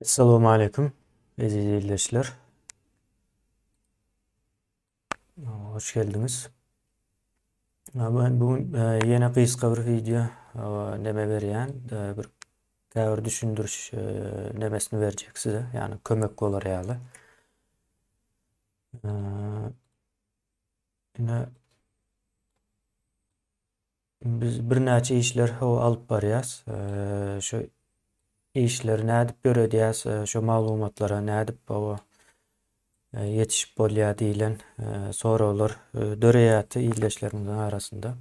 Assalamu alaikum aziz izleyiciler. Hoş geldiniz. Ben bugün yine kıyıska bir video neme berýän bir käbir düşündürüş nemesini berjek size. Yani kömek bolar ýaly. Ine biz bir näçe işler alyp barýas. Şu işleri nädip görýärdiýäs, şu maglumatlara nädip yetişip bolýar diýilen soralar döreýäti izleşlerimizin arasında.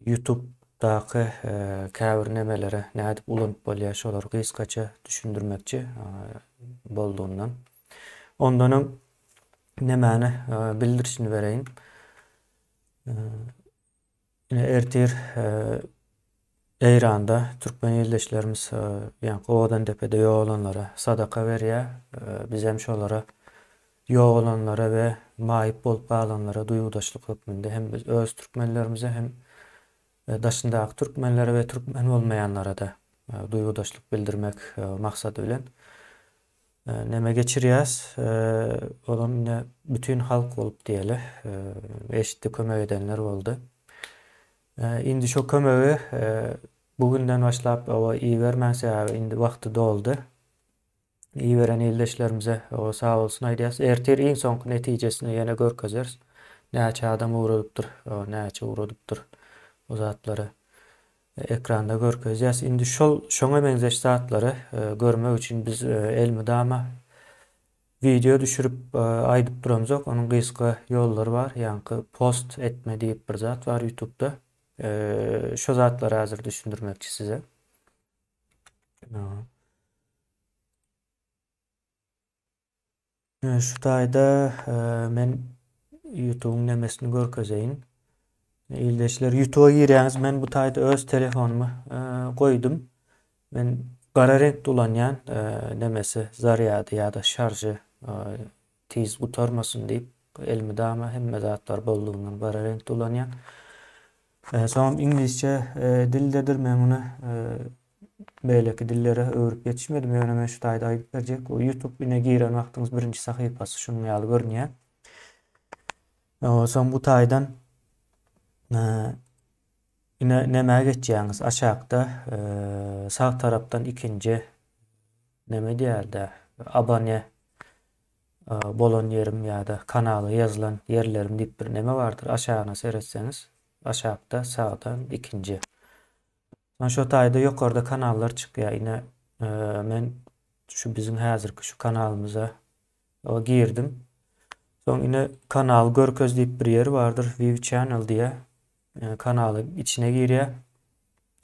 YouTube'daky käbir nemelere nädip ulanyp bolýar şolary gysgaça düşündirmekçi bolduğundan. Ondan nemäni bildirişini bereýin. Ertir Eýranda türkmen ýerleşlerimiz ýani gowadan tepede ýok olanlara sadaka berýär. Biz hem şolara ýok olanlara we maýyp bolup galanlara duýgudaşlyk hökmünde hem biz öz türkmenlerimize hem daşyndaky türkmenlere we türkmen bolmaýanlara da duýgudaşlyk bildirmek maksady bilen neme geçirýäs. Olam ine bütün halk bolup diýeli. Eşitdi kömek edenler boldy. Indi şo kömegi bugünden başlap iyi vermänse indi wagty doldy. İyi veren ýerleşlerimize sağ bolsun aýdýas. Ertir iň soňky netijesini ýene görkezeriz. Näçe adam uğradypdyr, näçe uğradypdyr o zatlary ekranda görkezýäs. Indi şoňa benzeş zatlary görmek üçin biz elmydama video düşürüp aýdyp duramyzok. Onuň gysga ýollary bar. Ýani post etme diýip bir zat bar YouTube'da. Şo zatlary hazır düşündirmekçi size. Şu taýda men YouTube'un nemesini görkezeýin. İldeşler YouTube'a girýäňiz, men bu taýda öz telefonumy goýdum. Men gara renkli ulanýan nemesi zaryady ýa-da şarjy tiz gutarmasyn diýip elmydama hemme zatlar bolduğundan gara renkli ulanýan. Soňra ingilisçe dildedir, men muny beýleki dillere öwrüp ýetişmedim. Ýöne men şu taýda aýdyp berjek. O YouTube ine giren wagtyňyz birinji sahypasy şunuň ýaly görünýär. Soň bu taýdan ine näme geçýäňiz aşagda sağ tarapdan ikinci neme diýerdi? Abone bolan ýerim ýa-da kanaly ýazylan ýerlerim diýip bir neme bardyr. Aşagyna seretseňiz aşagda sağdan ikinci. Şo taýda ýokarda kanallar çykýar. Ine men şu bizim häzirki şu kanalymyza girdim. Soň ine kanal görkez diýip bir ýeri bardyr. View channel diýe kanaly içine girýär.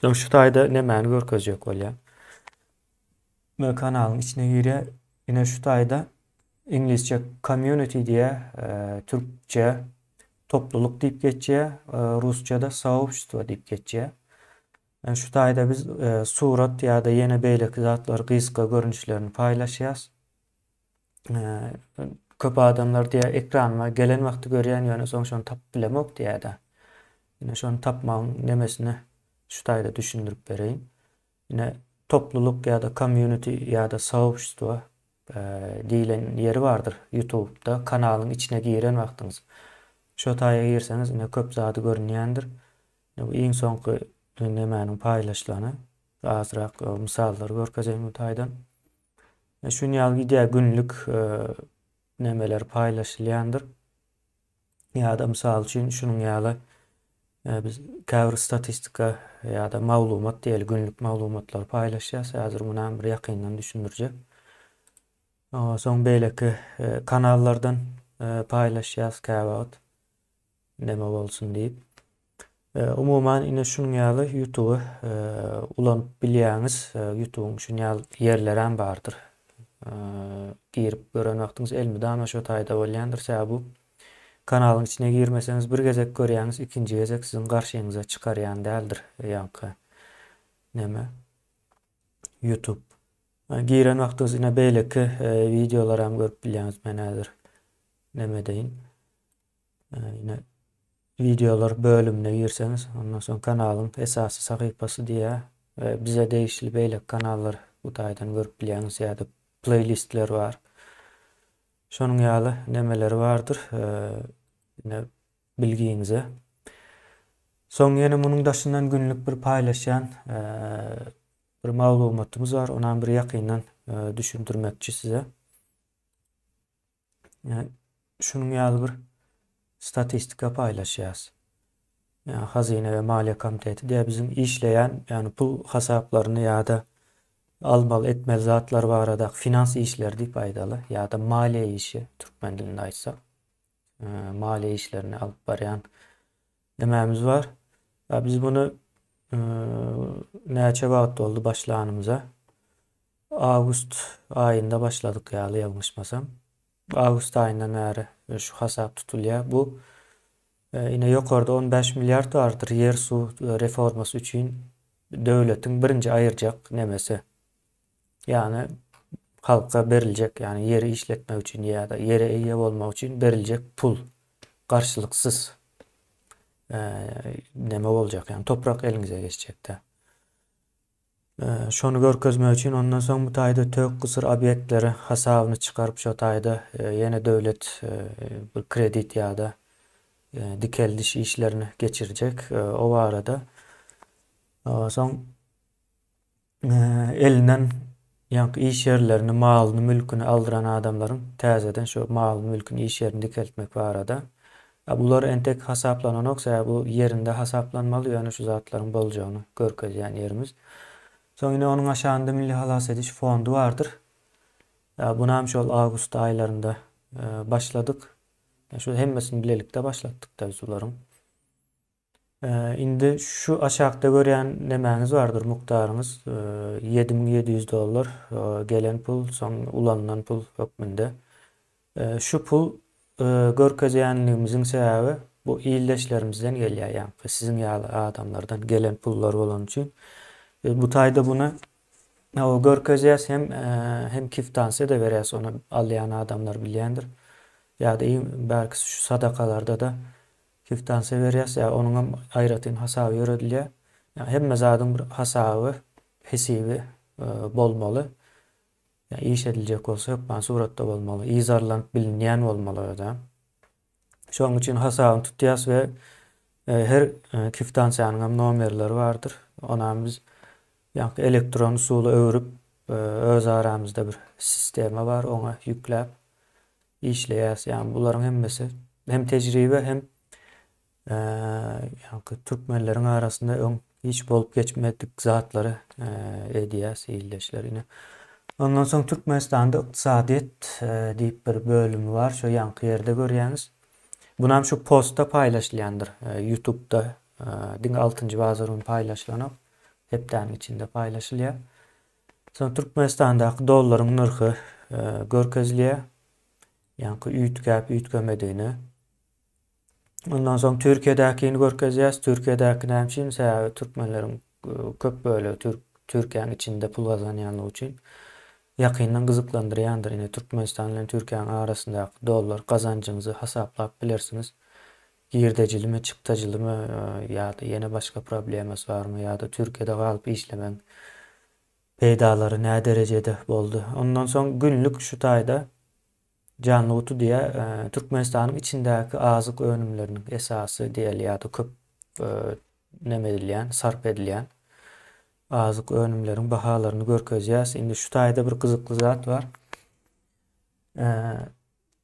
Soň şu taýda nemäni görkezjek bolýar. Men kanalyň içine girýär. Ine şu taýda ingilisçe community diýe, türkçe topluluk diýip geçýär, rusçada soobщество diýip geçýär. Şu taýda biz surat ýa-da ýene beýleki zatlary gysga görünüşlerini paýlaşýas. Köp adamlar diýär ekranma gelen wagty görýän ýöne soň şonu tap bilemok diýär-de. Ýene şonu tapmagyň nemesini şu taýda düşündirip bereýin. Ýene topluluk ýa-da community ýa-da soobщество diýilen ýeri bardyr YouTube'da kanalyň içine giren wagtyňyz. Şo taýa girseňiz ine köp zady görünýändir. Bu iň soňky nemäniň paýlaşylany azrak misallar görkezeýin bu taýdan. Şuny ýaly gidiýär günlük nemeler paýlaşylýandyr. Ýa-da misal üçin şunuň ýaly biz käbir statistika ýa-da maglumat diýeli günlük maglumatlar paýlaşýas. Häzir muny bir ýakyndan düşündirjek. Soň beýleki kanallardan paýlaşýas käbir neme bolsun diýip. Umuman ine şunuň ýaly YouTube'a ulanyp bilýäňiz, YouTube'un şunuň ýaly ýerleri hem bardyr. girip gören vaktınız elmide ama şu tayda bolýandyr. Sebäbi bu kanalın içine girmeseniz bir gezek görýäňiz, ikinci gezek sizin garşyňyza çykarýan däldir. Ýa-ni näme? YouTube. Giren vaktınız yine beýleki videolar hem görüp bilýäňiz men häzir näme deýin. Yine videolar bölümüne girseniz ondan sonra kanalın esasy sahypasy diýe bize değişli beýlek kanallar bu taýdan görüp bilýäňiz ýa-da playlistler var. Şonuň ýaly nemeleri bardyr. Yine bilgiňize. Soň ýene munuň daşyndan günlük bir paýlaşan bir maglumatymız var. Onam bir ýakyndan düşündirmekçi size. Şunuň ýaly bir statistika paýlaşýas. Hazine ve Maliye Komiteti diye bizim işleyen yani pul hasaplarını ya da almal etmel zatlar var da finans işleri deyip aydalı ya da maliye işi Türkmen dilinde aytsak maliye işlerini alıp barayan dememiz var. Ya biz bunu neçe vaat oldu başlanımıza. Ağustos ayında başladık yalı yanlışmasam. Ağustos ayından beri şu hasap tutulya. Bu yine yukarıda 15 milyar vardır yer su reforması için devletin birinci ayıracak nemesi. Yani halka verilecek yani yeri işletme için ya da yere iyi olmak için verilecek pul karşılıksız neme olacak yani toprak elinize geçecek de. Şonu görkezmek için ondan sonra bu tayda tök kısır obyektleri hasabını çıkarıp şu tayda yine devlet bir kredi ya da dikel dişi işlerini geçirecek. O arada son elinden yani iş yerlerini, malını, mülkünü aldıran adamların tezeden şu malını, mülkünü, iş yerini dikeltmek var arada. Bunlar entek hasaplanan yoksa bu yerinde hasaplanmalı yani şu zatların bolacağını görkezýän yerimiz. Son yine onun aşağında Milli Halas Ediş Fondu vardır. Buna hem şu Ağustos aylarında başladık. Şu hemmesini bilelikte başlattık da ularım. Indi şu aşağıda görýän nemäňiz vardır mukdarınız $7.700 gelen pul son ulanılan pul hökmünde. Şu pul görkezýänligimiziň sebäbi bu iyilleşlerimizden gelýär yani sizin ýaly adamlardan gelen pullar bolan üçin. Bu taýda buna o görkezýäs hem kiftanse de berýäs onu alýan adamlar bilýändir. Ya da belki şu sadakalarda da kiftanse berýäs ya onuň aýratyn hasabı ýöredilýär. Yani hemme zadyň bir hasabı, hesibi bolmaly. Yani iş edilecek bolsa hökmen suratda bolmaly, izarlanyp bilinýän bolmaly da. Şoň üçin hasabyny tutýas we her kiftansyanyň nomerleri vardır. Ona biz yani elektron usuly öwrüp öz aramızda bir sistema var, ona ýükläp işleýäs. Yani buların hemmesi hem tecrübe hem yani Türkmenleriň arasında hiç bolup geçmedik zatlary edýäs iyilleşlerini. Ondan soň Türkmenistanda ykdysadyet diýip bir bölüm var. Şu ýanky ýerde görýäňiz. Bunam şu postda paýlaşylýandyr. YouTube'da diň 6-njy bazaryň paýlaşylanyp hepden içinde paýlaşylýar. Soň Türkmenistandaky dollaryň nyrky görkezilýär. Yani üýtgäp üýtgemediğini. Ondan soň Türkiýedäkini görkezýäs. Türkiýedäki näçin sebäbi Türkmenleriň köp böyle Türkiýanyň içinde pul gazanýanlygy üçin ýakyndan gyzyklandyrýandyr. Ine Türkmenistan bilen Türkiýanyň arasyndaky dollar gazanjyňyzy hasaplap bilersiniz. Girdejilimi, çykdajylimy ýa-da ýene başga problemas barmy ýa-da Türkiýede galyp işlemeň peýdalary nä derejede boldy. Ondan soň günlük şu taýda canlı otu diye Türkmenistan'ın içindeki azık önümlerinin esası diýeli ýa-da köp nemedilýän, sarp edilýän azık önümlerin bahalaryny görkezýäs. Indi şu taýda bir gyzykly zat var.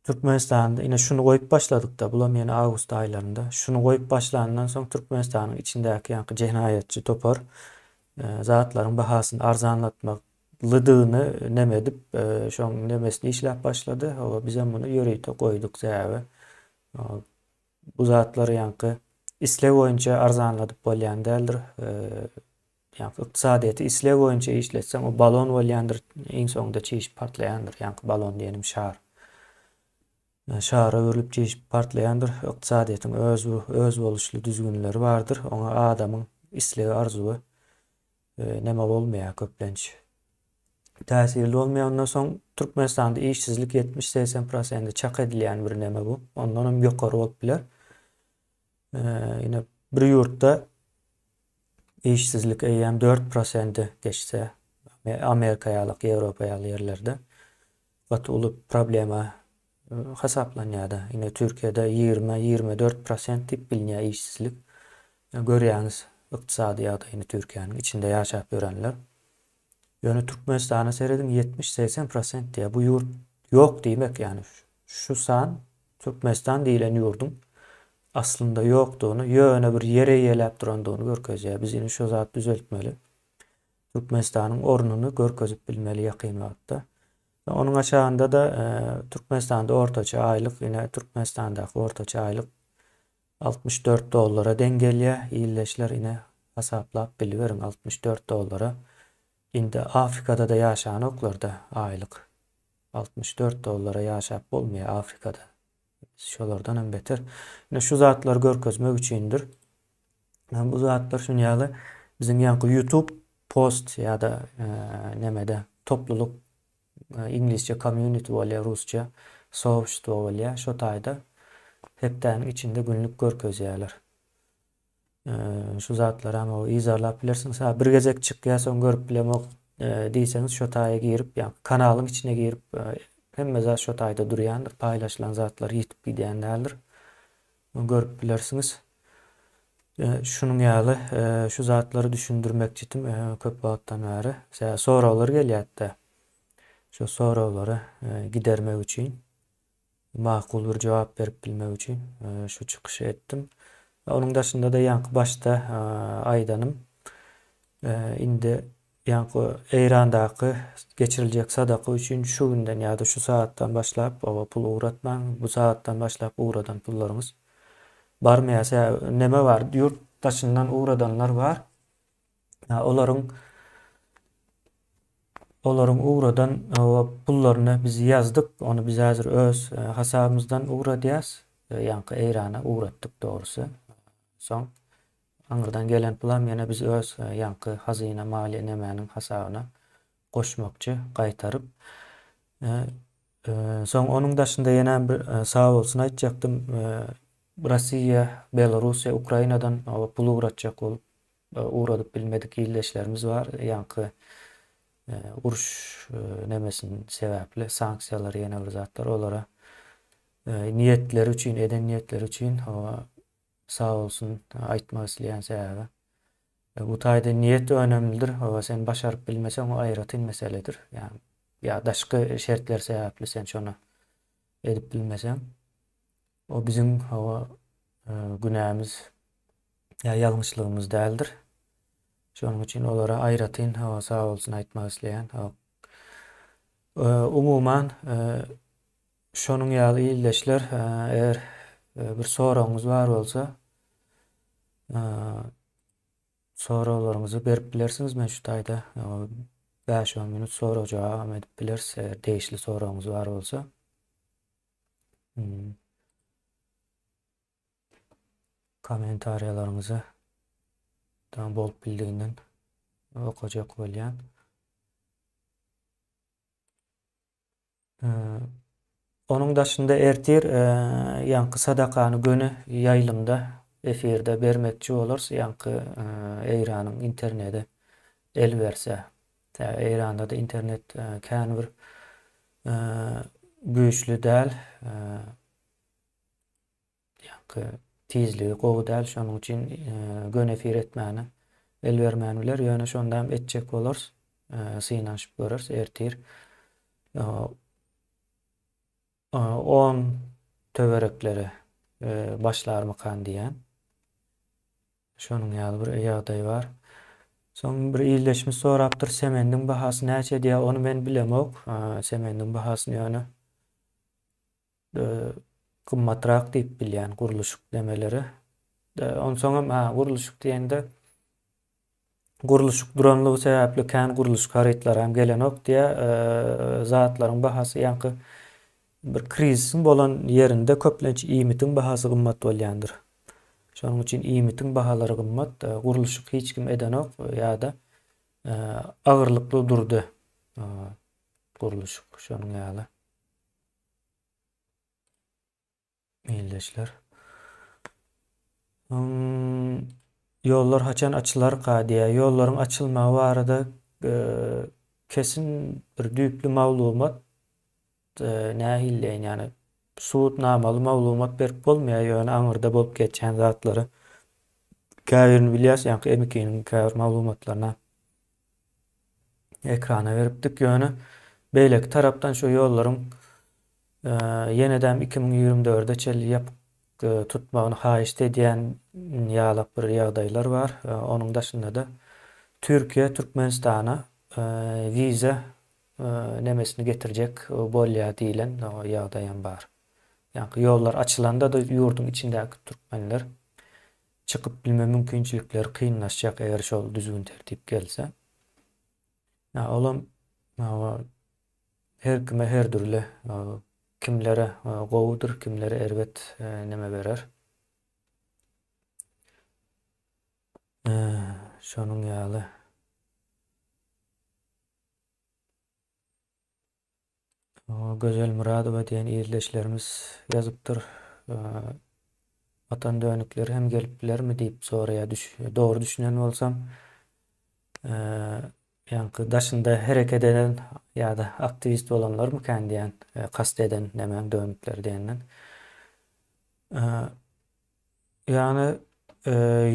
Türkmenistan'da yine şunu koyup başladık da bulam yani Ağustos aylarında. Şunu koyup başlanandan soň Türkmenistan'ın içindeki yani cinayetçi topar zatların bahasyny arzanlatmaklydygyny nemedip şoň nemesini işläp başlady. O bize bunu ýöreýte koyduk sebäbi. Bu zatlary ýanky islew boýunça arzanladyp bolýan däldir. yani iqtisadiyeti islew boýunça işletseň o balon bolýandyr, iň soňunda çeşip partlaýandyr. Yani balon diýenim şar. Şara örilip çeşip partlaýandyr. Iqtisadyýetiň öz boluşly düzgünleri bardyr. Oňa adamyň islewi, arzuwy näme bolmaýar köplenç. Täsirli bolmaýar. Ondan soň Türkmenistanda işsizlik 70-80% çak edilýän bir näme bu. Ondan hem ýokary bolup biler. Ýine bir ýurtda işsizlik eýýäm 4% geçse, Amerika ýalyk, Ýewropa ýaly ýerlerde gaty uly problema hasaplanýar. Ýine Türkiýede 20-24% dip bilinýär işsizlik. Görýäňiz ykdysady ýagdaýyny Türkiýanyň içinde ýaşap görenler. Ýöne Türkmenistana seredin 70-80% diýär. Bu ýurt ýok diýmek, ýani şu san Türkmenistan diýilen ýurdun aslında ýokdugyny, ýöne bir ýere ýelläp durandygyny görkezýär. Biz ýene şu zat düzeltmeli. Türkmenistanyň ornuny görkezip bilmeli ýakyn wagtda. Onun aşağında da Türkmenistan'da ortaça aylık, yine Türkmenistan'daki ortaça aylık $64 dengelye. İyileşler yine hesaplap biliverin $64. Indi Afrika'da da yaşayan oklarda aylık $64 yaşap olmuyor Afrika'da. Şolardan hem beter. Yine şu zatlar görkezmek üçindir. Bu zatlar şunyalı bizim yankı YouTube post ya da nemede topluluk İngilizce community bolýar, Rusça sohbetçi bolýar. Şo taýda hepden içinde günlük görkezýärler. Şu zatlar ama izarlap bilersiňiz. Ha bir gezek çykýar, soň görüp bilemek diýseňiz şo taýa girip, ýa kanalyň içine girip hemme zat şo taýda durýandyr. Paýlaşylan zatlar ýetip gidýänlerdir. Görüp bilersiňiz. Şunun ýaly şu zatlary düşündirmek için köp wagtdan bäri soralar gelýär. Şu soraları gidermek için, makul bir cevap verip bilmek için şu çıkışı ettim. Onun dışında da yankı başta aydanım. Indi yankı Eýrandaki geçirilecek sadaka için şu günden ya da şu saattan başlayıp pul uğratman, bu saattan başlayıp uğradan pullarımız barmayasa neme var? Yurt taşından uğradanlar var. Olaryň uğradan pullarını biz yazdık. Onu biz hazır öz hasabımızdan uğradýas. Yankı Eýrana uğratdık doğrusu. Soň aňyrdan gelen pulam ýene biz öz yankı hazyna maliýe nemäniň hasabyna goşmakçy, gaýtaryp. Soň onuň daşynda ýene bir sağ bolsun aýtjakdym. Russiýa, Belarusya, Ukrainadan pul uğratjak bolup uğradyp bilmedik ýyldaşlarymyz var. Yankı uruş nemesin sebäpli sanksiýalar ýene bir zatlar olara niýetleri üçin, eden niýetleri üçin sağ olsun aýtmak isleýän sebäbi. Bu taýda niýet önemlidir. Sen başaryp bilmeseň o aýratyn meseledir. Yani ya daşky şertler sebäpli sen şonu edip bilmeseň o bizim günämiz ya ýalňyçlygymyz däldir. Şonuň üçin olara aýratyn sağ olsun aýtmak isleýän. Umuman şonuň ýaly ýyldaşlar eger bir soragyňyz bar bolsa soraglaryňyzy berip bilersiňiz. Men şu taýda 5-10 minut sonra jogap edip bilersiz eger değişli soragyňyz bar bolsa. Kommentariýalaryňyzy tam bolup bildiginden okajak bolýan. Onun daşynda ertir yankı sadakany göni ýaýlymda efirde bermekçi bolars. Yankı Eýranyň interneti el berse. Eýranda da internet kän bir güýçli däl. Yankı tizligi gowy däl. Şonuň üçin gön efir etmäni el bermäniler. Ýöne şondam etjek bolars. Synaşyp görers ertir. 10 töwerekleri başlarmykan diýen. Şonuň ýaly bir ýagdaý bar. Soň bir ýyldaşmy sorapdyr, semendiň bahasy näçe diýär, onu men bilemok. Semendiň bahasyny ýöne kymmatrak diýip bilýän guruluşyk demeleri. Ondan soň guruluşyk diýende Guruluşyk duranlygy sebäpli kän guruluşyk harytlar hem gelenok diýe zatlaryň bahasy ýa-ni bir krizisin bolan ýerinde köplenç iýmitiň bahasy gymmat bolýandyr. Şonuň üçin iýmitiň bahalary gymmat, guruluşyk hiç kim edenok ýa-da agyrlykly durdy. Guruluşyk şonuň ýaly. Meýilleşler. Ýollar haçan açylarka diýe, ýollaryň açylmagy barada kesin bir düýpli maglumat nähilleýin, ýani suwutnamaly maglumat berip bolmaýar, ýöne aňyrda bolup geçen zatlary käbirini bilýäs, ýa-ni emikiniň käbir maglumatlaryna ekrana beripdik. Ýöne beýleki tarapdan şu ýollaryň ýenedem 2024-de çel ýapyk tutmagyny haýyş edýän ýaly bir ýagdaýlar bar. Onuň daşynda da Türkiýe Türkmenistana wiza nemesini getirjek bolýar diýilen ýagdaýam bar. Ýani ýollar açylanda da ýurdun içindäki türkmenler çykyp bilme mümkinçilikleri kynlaşjak eger şol düzgün tertip gelse. Olam her kime her türlü kimlere gowudur, kimlere erbet neme berer. Şonuň ýaly. Gözel Muradowa diýen ýerleşlerimiz ýazypdyr. Vatan dönükleri hem geliplermi diýip soraýa dogry düşünen bolsam, ýani daşynda hereket eden ýa-da aktivist bolanlar mı kän diýen, kast eden näme dönükler diýenden. Ýani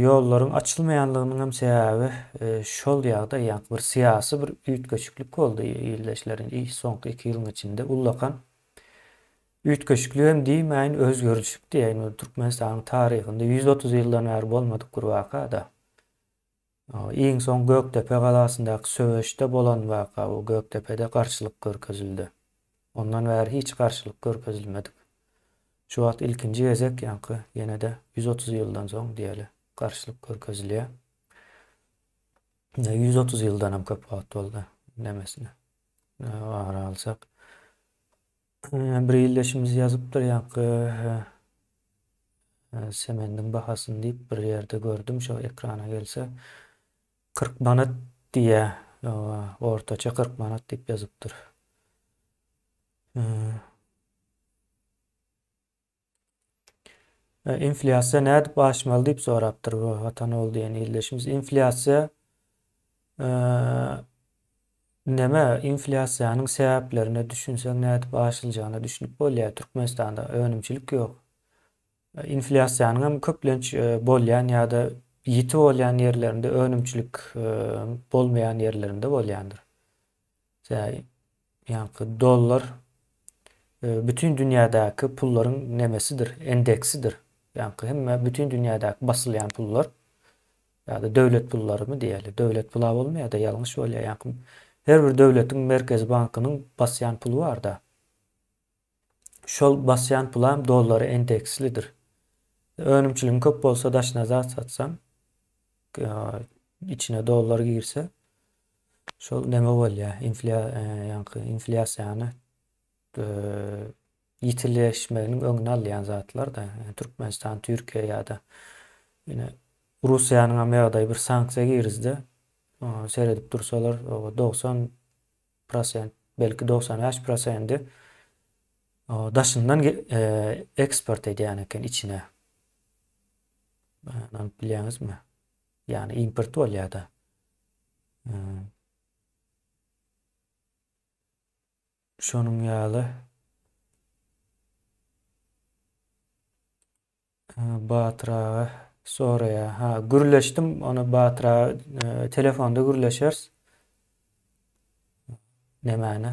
ýollaryň açylmaýanlygynyň hem sebäbi şol ýagda ýani bir syýasy bir üýtgeçiklik boldy ýerleşleriň soňky 2 ýylyň içinde ullakan üýtgeçiklik hem diýmeýin özgörüşlik diýen Türkmenistanyň taryhynda 130 ýyldan bäri bolmadyk bir waka da. Iň soň Göktepe galasyndaky söwüşde bolan waka, o Göktepede garşylyk görkezildi. Ondan bäri hiç garşylyk görkezilmedik. Şu wagt ilkinji gezek ýani ýene-de 130 ýyldan soň diýeli garşylyk görkezilýär. 130 ýyldan hem köp wagt boldy nemesine. Wara alsak. Bir ýyldaşymyz ýazypdyr ýani semendiň bahasyny diýip bir ýerde gördüm, şo ekrana gelse 40 manat diýe, ortaça 40 manat diýip ýazypdyr. Inflasiýa näde başmaly diýip sorapdyr bu Watanol diýen ýerleşimiz. Inflasiýa näme? Inflasiýanyň sebäplerini düşünsek näde başyljagyny düşünip bolýar. Türkmenistanda önümçilik ýok. Inflasiýanyň hem köplenç bolýan ýa-da ýiti bolýan ýerlerinde önümçilik bolmaýan ýerlerinde bolýandyr. Ýani dollar bütün dünýädäki pullaryň nemesidir, endeksidir. Ýani hemme bütün dünýädäki basylýan pullar ýa-da döwlet pullarmy diýeli. Döwlet pula bolmaýar da ýalňyş bolýar. Ýani her bir döwletiň merkez bankynyň basýan pulu bar da. Şol basýan pul hem dollary endekslidir. Önümçiligiň köp bolsa daşyna zat satsam, içine dollar girse şol neme bolýar? Inflasiýany ýitileşmeginiň öňüni alýan zatlar da. Türkmenistan, Türkiýe ýa-da ýene Russiýanyň hem ýagdaý bir sanksiýa girizde seredip dursalar 90%, belki 95% daşyndan eksport edýän eken içine. Bilýäňizmi? Ýani import bolýar da. Şonuň ýaly batyra soraýa. Gürleşdim, onu batyra telefonda gürleşers. Nemäni?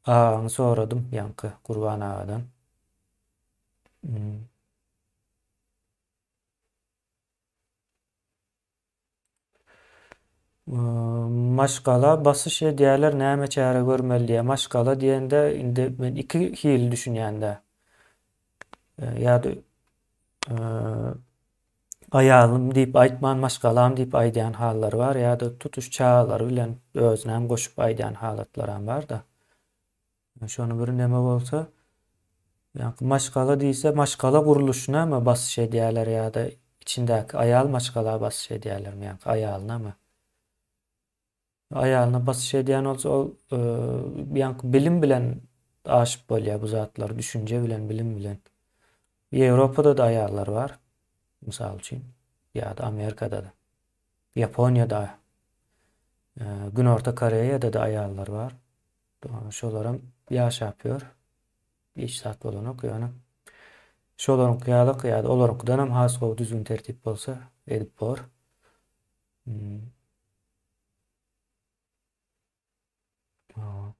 Aňy soradym ýani Gurban agadan. Maşgala basyş edýärler näme çäre görmeli diýe. Maşgala diýende indi men iki hil düşünýände. Ýa-da ayalım diýip aýtman, maşgalam diýip aýdýan hallary bar ýa-da tutuş çağalary bilen özünem goşup aýdýan halatlaram bar da. Şonu bir neme bolsa, ýa maşgala diýse maşgala guruluşuna mı basyş edýärler ýa-da içindäki ayal maşgala basyş edýärlermi ýa-ni aýalyna mı? Aýalyna basyş edýän bolsa ol bilim bilen aşyp bolýar bu zatlar, düşünje bilen, bilim bilen. Ýewropada da aýallar bar. Mysal üçin ýa-da Amerikada da, Ýaponiýada, Günorta Koreýada da aýallar bar. Şolaram ýaşapýar. Iş zat bolanok ýa-ni. Şolaryň ýaly ýa-da olaryňdan hem has gowy düzgün tertip bolsa edip bor. Hmm. Ha.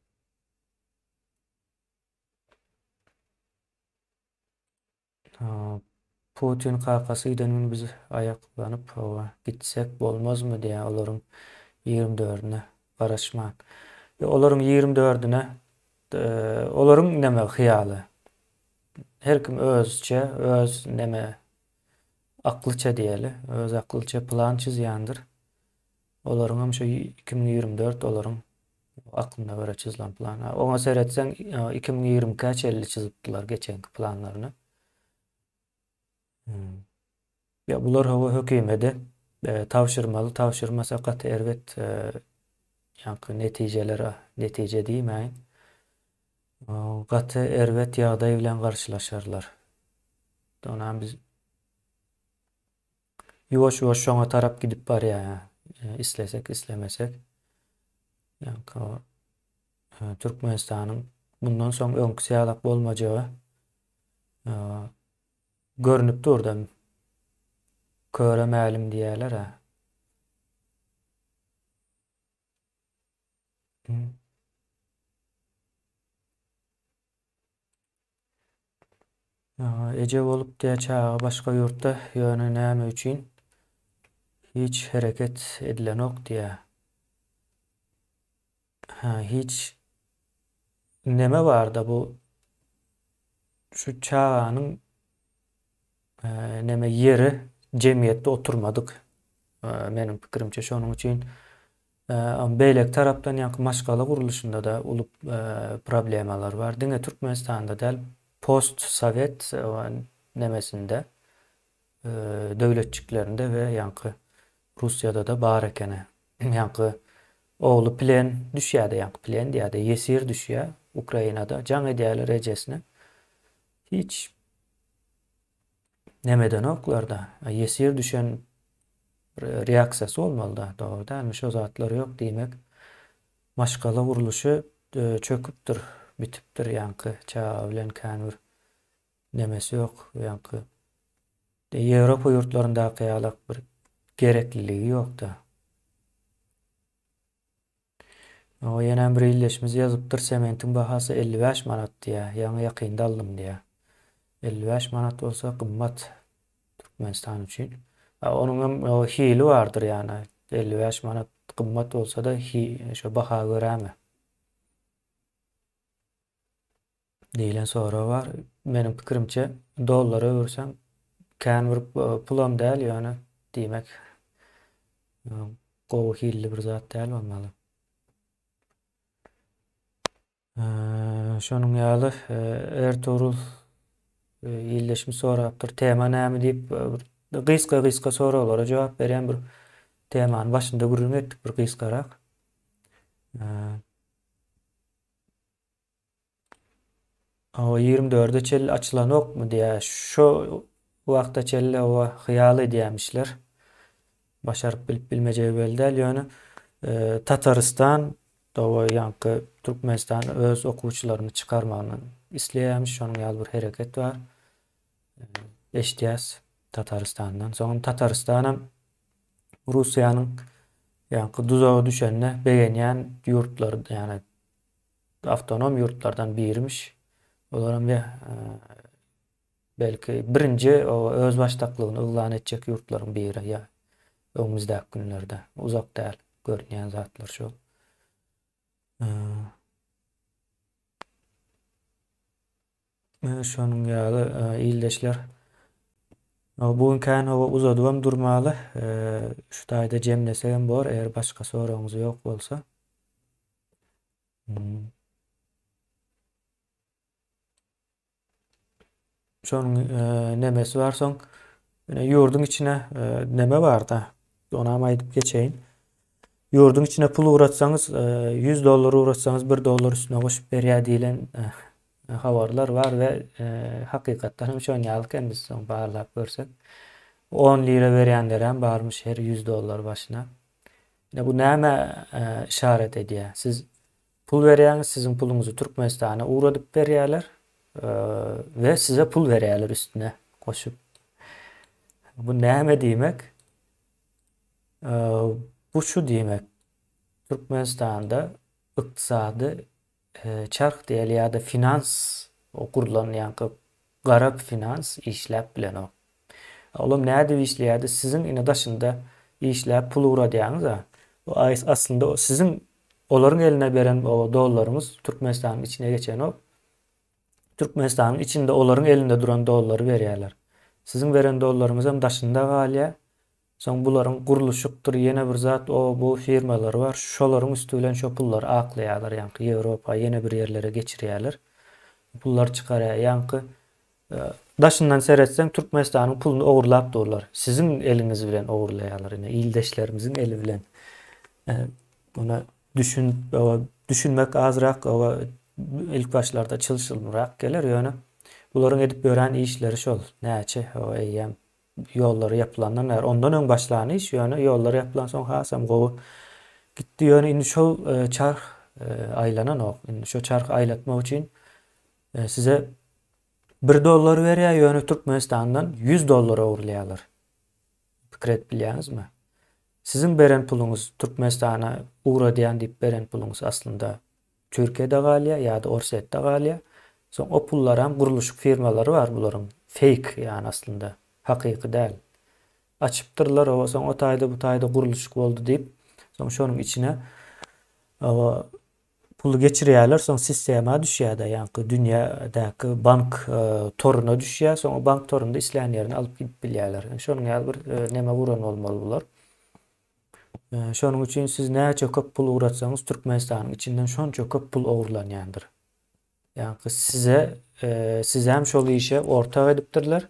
Ha. Putin kakasy gidenini biz aýaklanyp gitsek bolmazmy diýä olaryň 24-üne garaşman. Olaryň 24-üne olaryň neme hyýaly. Her kim özçe, öz neme aklyça diýeli, öz aklyça plan çizýändir. Olaryň hem şu 2024 olaryň aklynda göre çizilen plan. Oňa seretseň 2020-käçe çizipdiler geçenki planlaryny. Ya bular hawa hökümede tawşyrmaly, tawşyrmasa gaty elbet ýa-ni netije diýmeýin. Gaty elbet ýagdaý bilen garşylaşarlar. Ondan biz ýoş-ýoş şoňa tarap gidip barýar. Islesek, islemesek. Ýa-ni Türkmenistanyň bundan soň öňkü sýalak bolmajagy görünüp durdy. Köremälim diýerler ha. Eje bolup diýe çağa başga ýurtda ýöne näme üçin hiç hereket edilenok diýe. Hiç neme barda bu şu çağanyň neme yeri jemgyýetde oturmadyk. Menim pikirimçe şonuň üçin beýlek tarapdan ýa-ni maşgala guruluşunda da uly problemalar bar. Diňe Türkmenistanda däl post Sowet nemesinde döwletçiklerinde we ýa-ni Russiýada da bar ekeni. Ýa-ni ogly plen düşýärdi, ýa-ni plen diýärdi, ýesir düşýär Ukrainada jaň edýärler ejesine. Hiç nemeden oklarda ýesir düşen reaksiyasy bolmaly da, dogry dälmi? Şo zatlar ýok diýmek. Maşgala guruluşy çöküpdir, bitipdir ýa-ni çağa bilen känbir nemesi ýok ýa-ni. Ýewropa ýurtlaryndaky ýalak bir gerekliligi ýok da. O ýene bir illeşmesi ýazypdyr, sementiň bahasy 55 manat diýär, ýa-ni ýakynda aldym diýär. 55 manat bolsa gymmat Türkmenistan üçin. Onuň hem hili bardyr ýani. 55 manat gymmat bolsa da şo baha görämi? Diýilen sora bar. Menim pikirimçe dollara öwürsen kän bir pulam däl ýani diýmek. Gowy hilli bir zat däl bolmaly. Şonuň ýaly Ertuğrul ýylleşmi sorapdyr. Tema näme diýip gysga soralara jogap berýän bir temanyň başynda gürrüň etdik bir gysgarak. O 24'de çel açılanok mu diye şu wagtda çelle o hyýal edýärmişler. Başaryp bilip bilmejegi belli däl ýöne Tataristan dowa ýa-ni Türkmenistan öz okuwçylaryny çykarmagyny isleýärmiş. Şonuň ýaly bir hereket bar. Eşdýäs Tataristandan. Soň Tataristan Russiýanyň ýa-ni duzagy düşenne begenýän ýurtlar ýani awtonom ýurtlardan birmiş. Olaram belki birinci o öz baştaklygyny yglan etjek ýurtlaryň biri ýa öňümüzdäki günlerde uzak däl görünýän zatlar şol. Şonuň ýaly ildeşler Bugünkän uzadybam durmaly. Şu taýda jemlesegem bor, eger başga soragyňyz ýok bolsa. Hmm. Şonuň nemesi bar soň ýurdun içine neme bar da. Onam aýdyp geçeýin. Ýurdun içine pul uğratsaňyz, $100 uğratsaňyz $1 üstüne goşup berýär diýilen habarlar bar we hakykatdan hem şoň ýaly biz soň barlap görsek. 10 lira berýänler barmış her $100 başına. Bu näme işaret edýär? Siz pul berýäňiz, sizin puluňuzy Türkmenistana uğradyp berýärler we size pul berýärler üstüne goşup. Bu näme diýmek? Bu şu diýmek. Türkmenistanda ykdysady çark diýeli ýa-da finans okurylan ýa-da garap finans işläp bilen o. Olam näde işleýärdi? Sizin ine daşynda işläp pul uğradýaňyz o aslında o sizin olaryň eline beren o dollaryňyz Türkmenistanyň içine geçen o. Türkmenistanyň içinde olaryň elinde duran dollary berýärler. Sizin beren dollaryňyz hem daşynda galýa. Soň bularyň guruluşykdyr, ýene bir zat o bu firmalar bar. Şolaryň üstü bilen şo pullary aklaýarlar, ýa-ni Ýewropa, ýene bir ýerlere geçirýärler. Pullar çykarýar, ýa-ni daşyndan seretseň Türkmenistanyň puluny ogurlap durlar. Sizin eliniz bilen ogurlaýarlar, ýene ildeşlerimiziň eli bilen. Buna düşünmek azrak ilk başlarda çylşylmyrak geler ýöne. Bularyň edip beren işleri şol. Näçe o eýem ýollary ýapylandan bäri ondan öň başlany iş ýöne ýollary ýapylan soň hasam gowy gitdi ýöne indi şol çark aýlanan o. Indi şo çark aýlatmak üçin size $1 berýär ýöne Türkmenistandan $100 ogurlaýarlar. Pikir edip bilýäňizmi? Sizin beren puluňyz Türkmenistana uğradýan diýip beren puluňyz aslında Türkiýede galýa ýa-da Orsetde galýa. Soň o pullar hem guruluşyk firmalary bar bularyň. Fake ýani aslında. Hakyky däl. Açypdyrlar o soň o taýda bu taýda guruluşyk boldy diýip soň şonuň içine pulu geçirýärler, soň sistema düşýär, ýani dünýädäki bank toruna düşýär, soň o bank torunda isleýän ýerine alyp gidip bilýärler. Şonuň ýaly bir neme buran bolmaly bular. Şonuň üçin siz näçe köp pul uğratsaňyz Türkmenistanyň içinden şonça köp pul ogurlanýandyr. Ýani siz hem şol işe ortak edipdirler.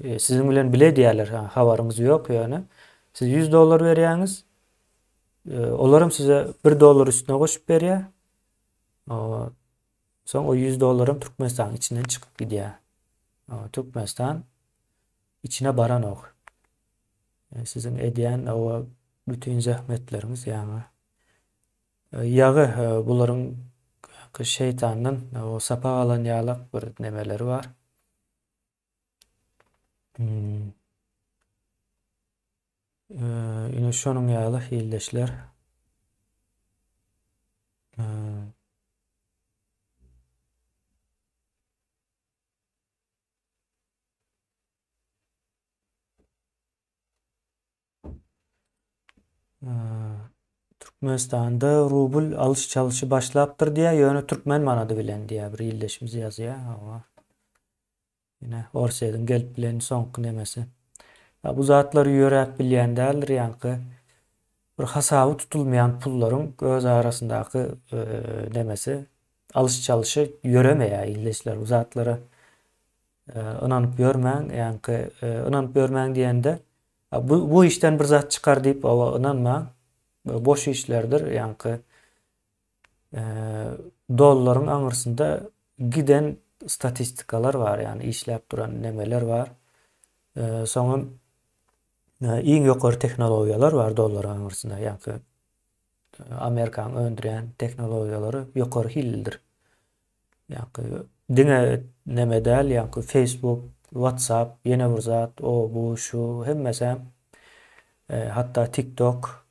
Sizin bilen bile diýerler, habaryňyz ýok ýöne. Siz $100 berýäňiz, olarym size $1 üstüne goşup berýär. Soň o $100 Türkmenistanyň içinden çykyp gidýär. Türkmenistan içine baran ok. Sizin edýän o bütün zähmetleriniz ýani ýagy bularyň şeytanyň o sapa alan ýalak bir nemeleri bar. Ine şonuň ýaly hildeşler. Türkmenistanda rubl alış çalyşy başlapdyr diýär, ýöne türkmen manady bilen diýär bir ildeşimiz ýazýar. Ine Orseýden gelip bilen soňky nemesi. Bu zatlar ýörep bilýän däldir, ýani bir hasaby tutulmayan pullaryň göz arasyndaky nemesi alış çalyşy ýöremeýär ildeşler bu zatlara inanyp ýörmäň, ýani inanyp ýörmäň diýende bu işden bir zat çykar diýip inanmaň. Boş işlerdir, ýani dollaryň aňyrsynda giden statistikalar bar, ýani işläp duran nemeler bar. Soňra iň ýokary tehnologiýalar bar dollar aňyrsynda, ýani Amerikanyň öndüren tehnologiýalary ýokary hildir. Ýani diňe neme däl, ýani Facebook, WhatsApp, ýene bir zat, o bu şu hemmesem hatta TikTok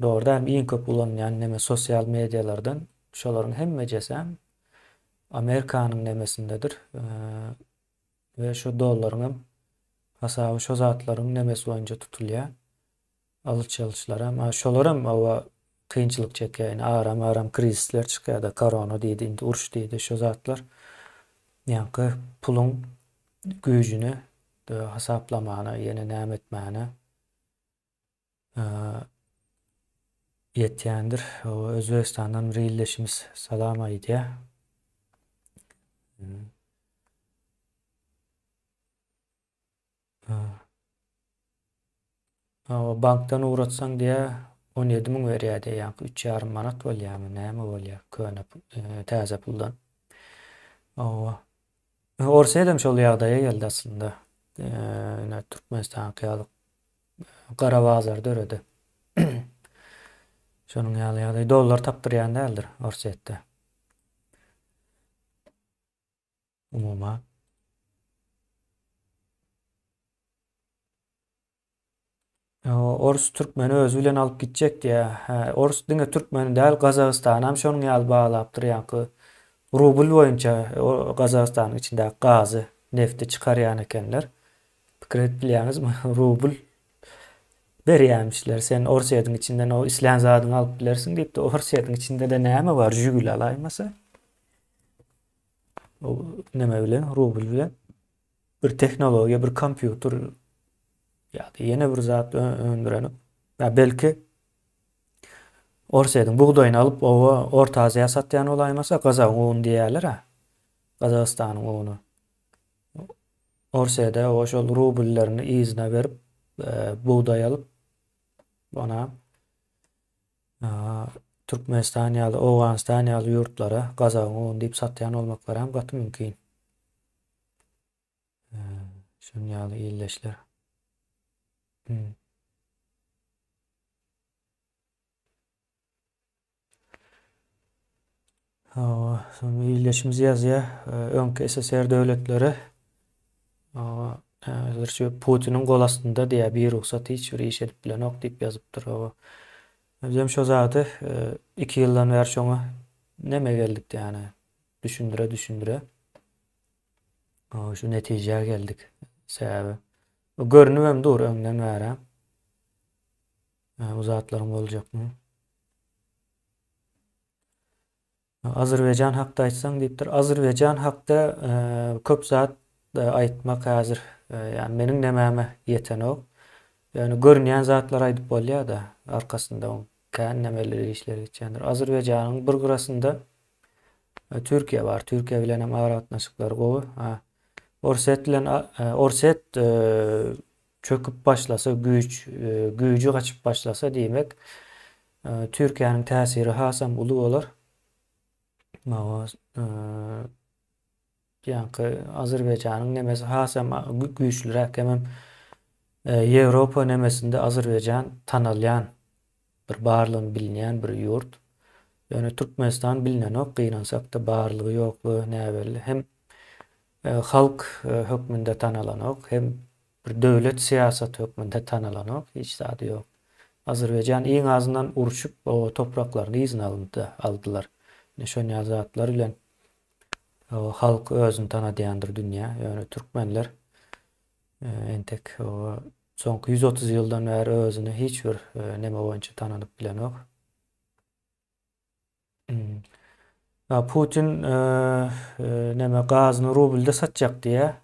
doğrudan iň köp ulanýan neme sosial medialardan şolaryň hemmejesem Amerikanyň nemesindedir. Ve şu dollaryň hasaby şu zatlaryň nemesi boýunça tutulýar. Alyş çalyşlar hem şolaram kynçylyk çekýär, aram krizisler çykýar da korona diýdi, indi uruş diýdi şu zatlar. Ýani puluň güýjüni hesaplamana, yeni näme etmäne ýetýändir. Özbegistandan bir illeşimiz salam aýdýa. Bankdan uğratsan diye 17 min berýär diye, 3,5 manat bolýarmy, näme bolýar köne täze puldan. Orsaýdam şol ýagdaýa geldi aslında. Türkmenistan kıyalık Kara bazarda öredi. Şonun ýaly dollar tapdyrýan däldir Orsaýetde. Umuma. Ors Türkmeni özü bilen alıp gitjek diye. Ors diňe Türkmeni däl, Gazagystan hem şonuň ýaly baglapdyr. Ýa-ni rubl boýunça Gazagystanyň içindäki gazy, nefti çykarýan ekenler. Pikir etdiňizmi? Rubl berýärmişler. Sen Orsaýatyň içinden o islen zadyny alıp bilersiň diýip de Orsaýatyň içinde de näme bar? Jügül alaýmasa. O näme bilen? Rubl bilen bir teknologiýa, bir kompýuter ýa-da ýene bir zat öndürenip, belki Orsaýatyň buğdaýyny alıp Orta Aziýa satýan olaýmasa Gazag un diýerler ha. Gazagystanyň uny. Orsaýda oşol rubllerini izine berip buğdaý alıp ona Türkmenistan ýaly Owganistan ýaly ýurtlara Gazag un diýip satýan olmaklary hem gaty mümkin. Şoň ýaly illeşler. Son illeşimiz ýazýa öňki SSR döwletleri şu Putinin gol astynda diýe bir ruhsat hiç bir iş edip bilen ok diýip ýazypdyr. Hem şo zady 2 ýyldan bäri şoňa näme geldik ýani düşündüre şu netijeye geldik. Sebäbi görünüp hem dur öňden bäri. Bu zatlaryň boljakmy? Azerbaýjan hakda aýtsaň diýipdir. Azerbaýjan hakda köp zat aýtmak häzir ýani meniň nämäme ýeten ok. Ýani görünýän zatlar aýdyp bolýar da arkasynda kän nämeleri işler geçýändir. Azerbaýjanyň bir gyrasynda Türkiýe bar. Türkiýe bilen hem aratnaşyklar gowy. Orset çöküp başlasa, güýjü gaçyp başlasa diýmek Türkiýanyň täsiri hasam uly bolar. Azerbaýjanyň nemesi hasam güýçlürek hem Ýewropa nemesinde Azerbaýjan tanalýan bir barlygyny bilinýän bir ýurt. Ýöne Türkmenistan bilinen ok, gynansak da barlygy ýoklugy näbelli. Hem halk hökmünde tanalan ok, hem bir döwlet siýasat hökmünde tanalan ok, hiç zady ýok. Azerbaýjan iň azyndan uruşup o topraklaryny izine aldylar. Şoň ýaly zatlar bilen halk özüni tanadýandyr dünýä. Ýöne türkmenler entek soňky 130 ýyldan bäri özüni hiç bir neme boýunça tananyp bilen ok. Putin neme gazyny rublda satjak diýe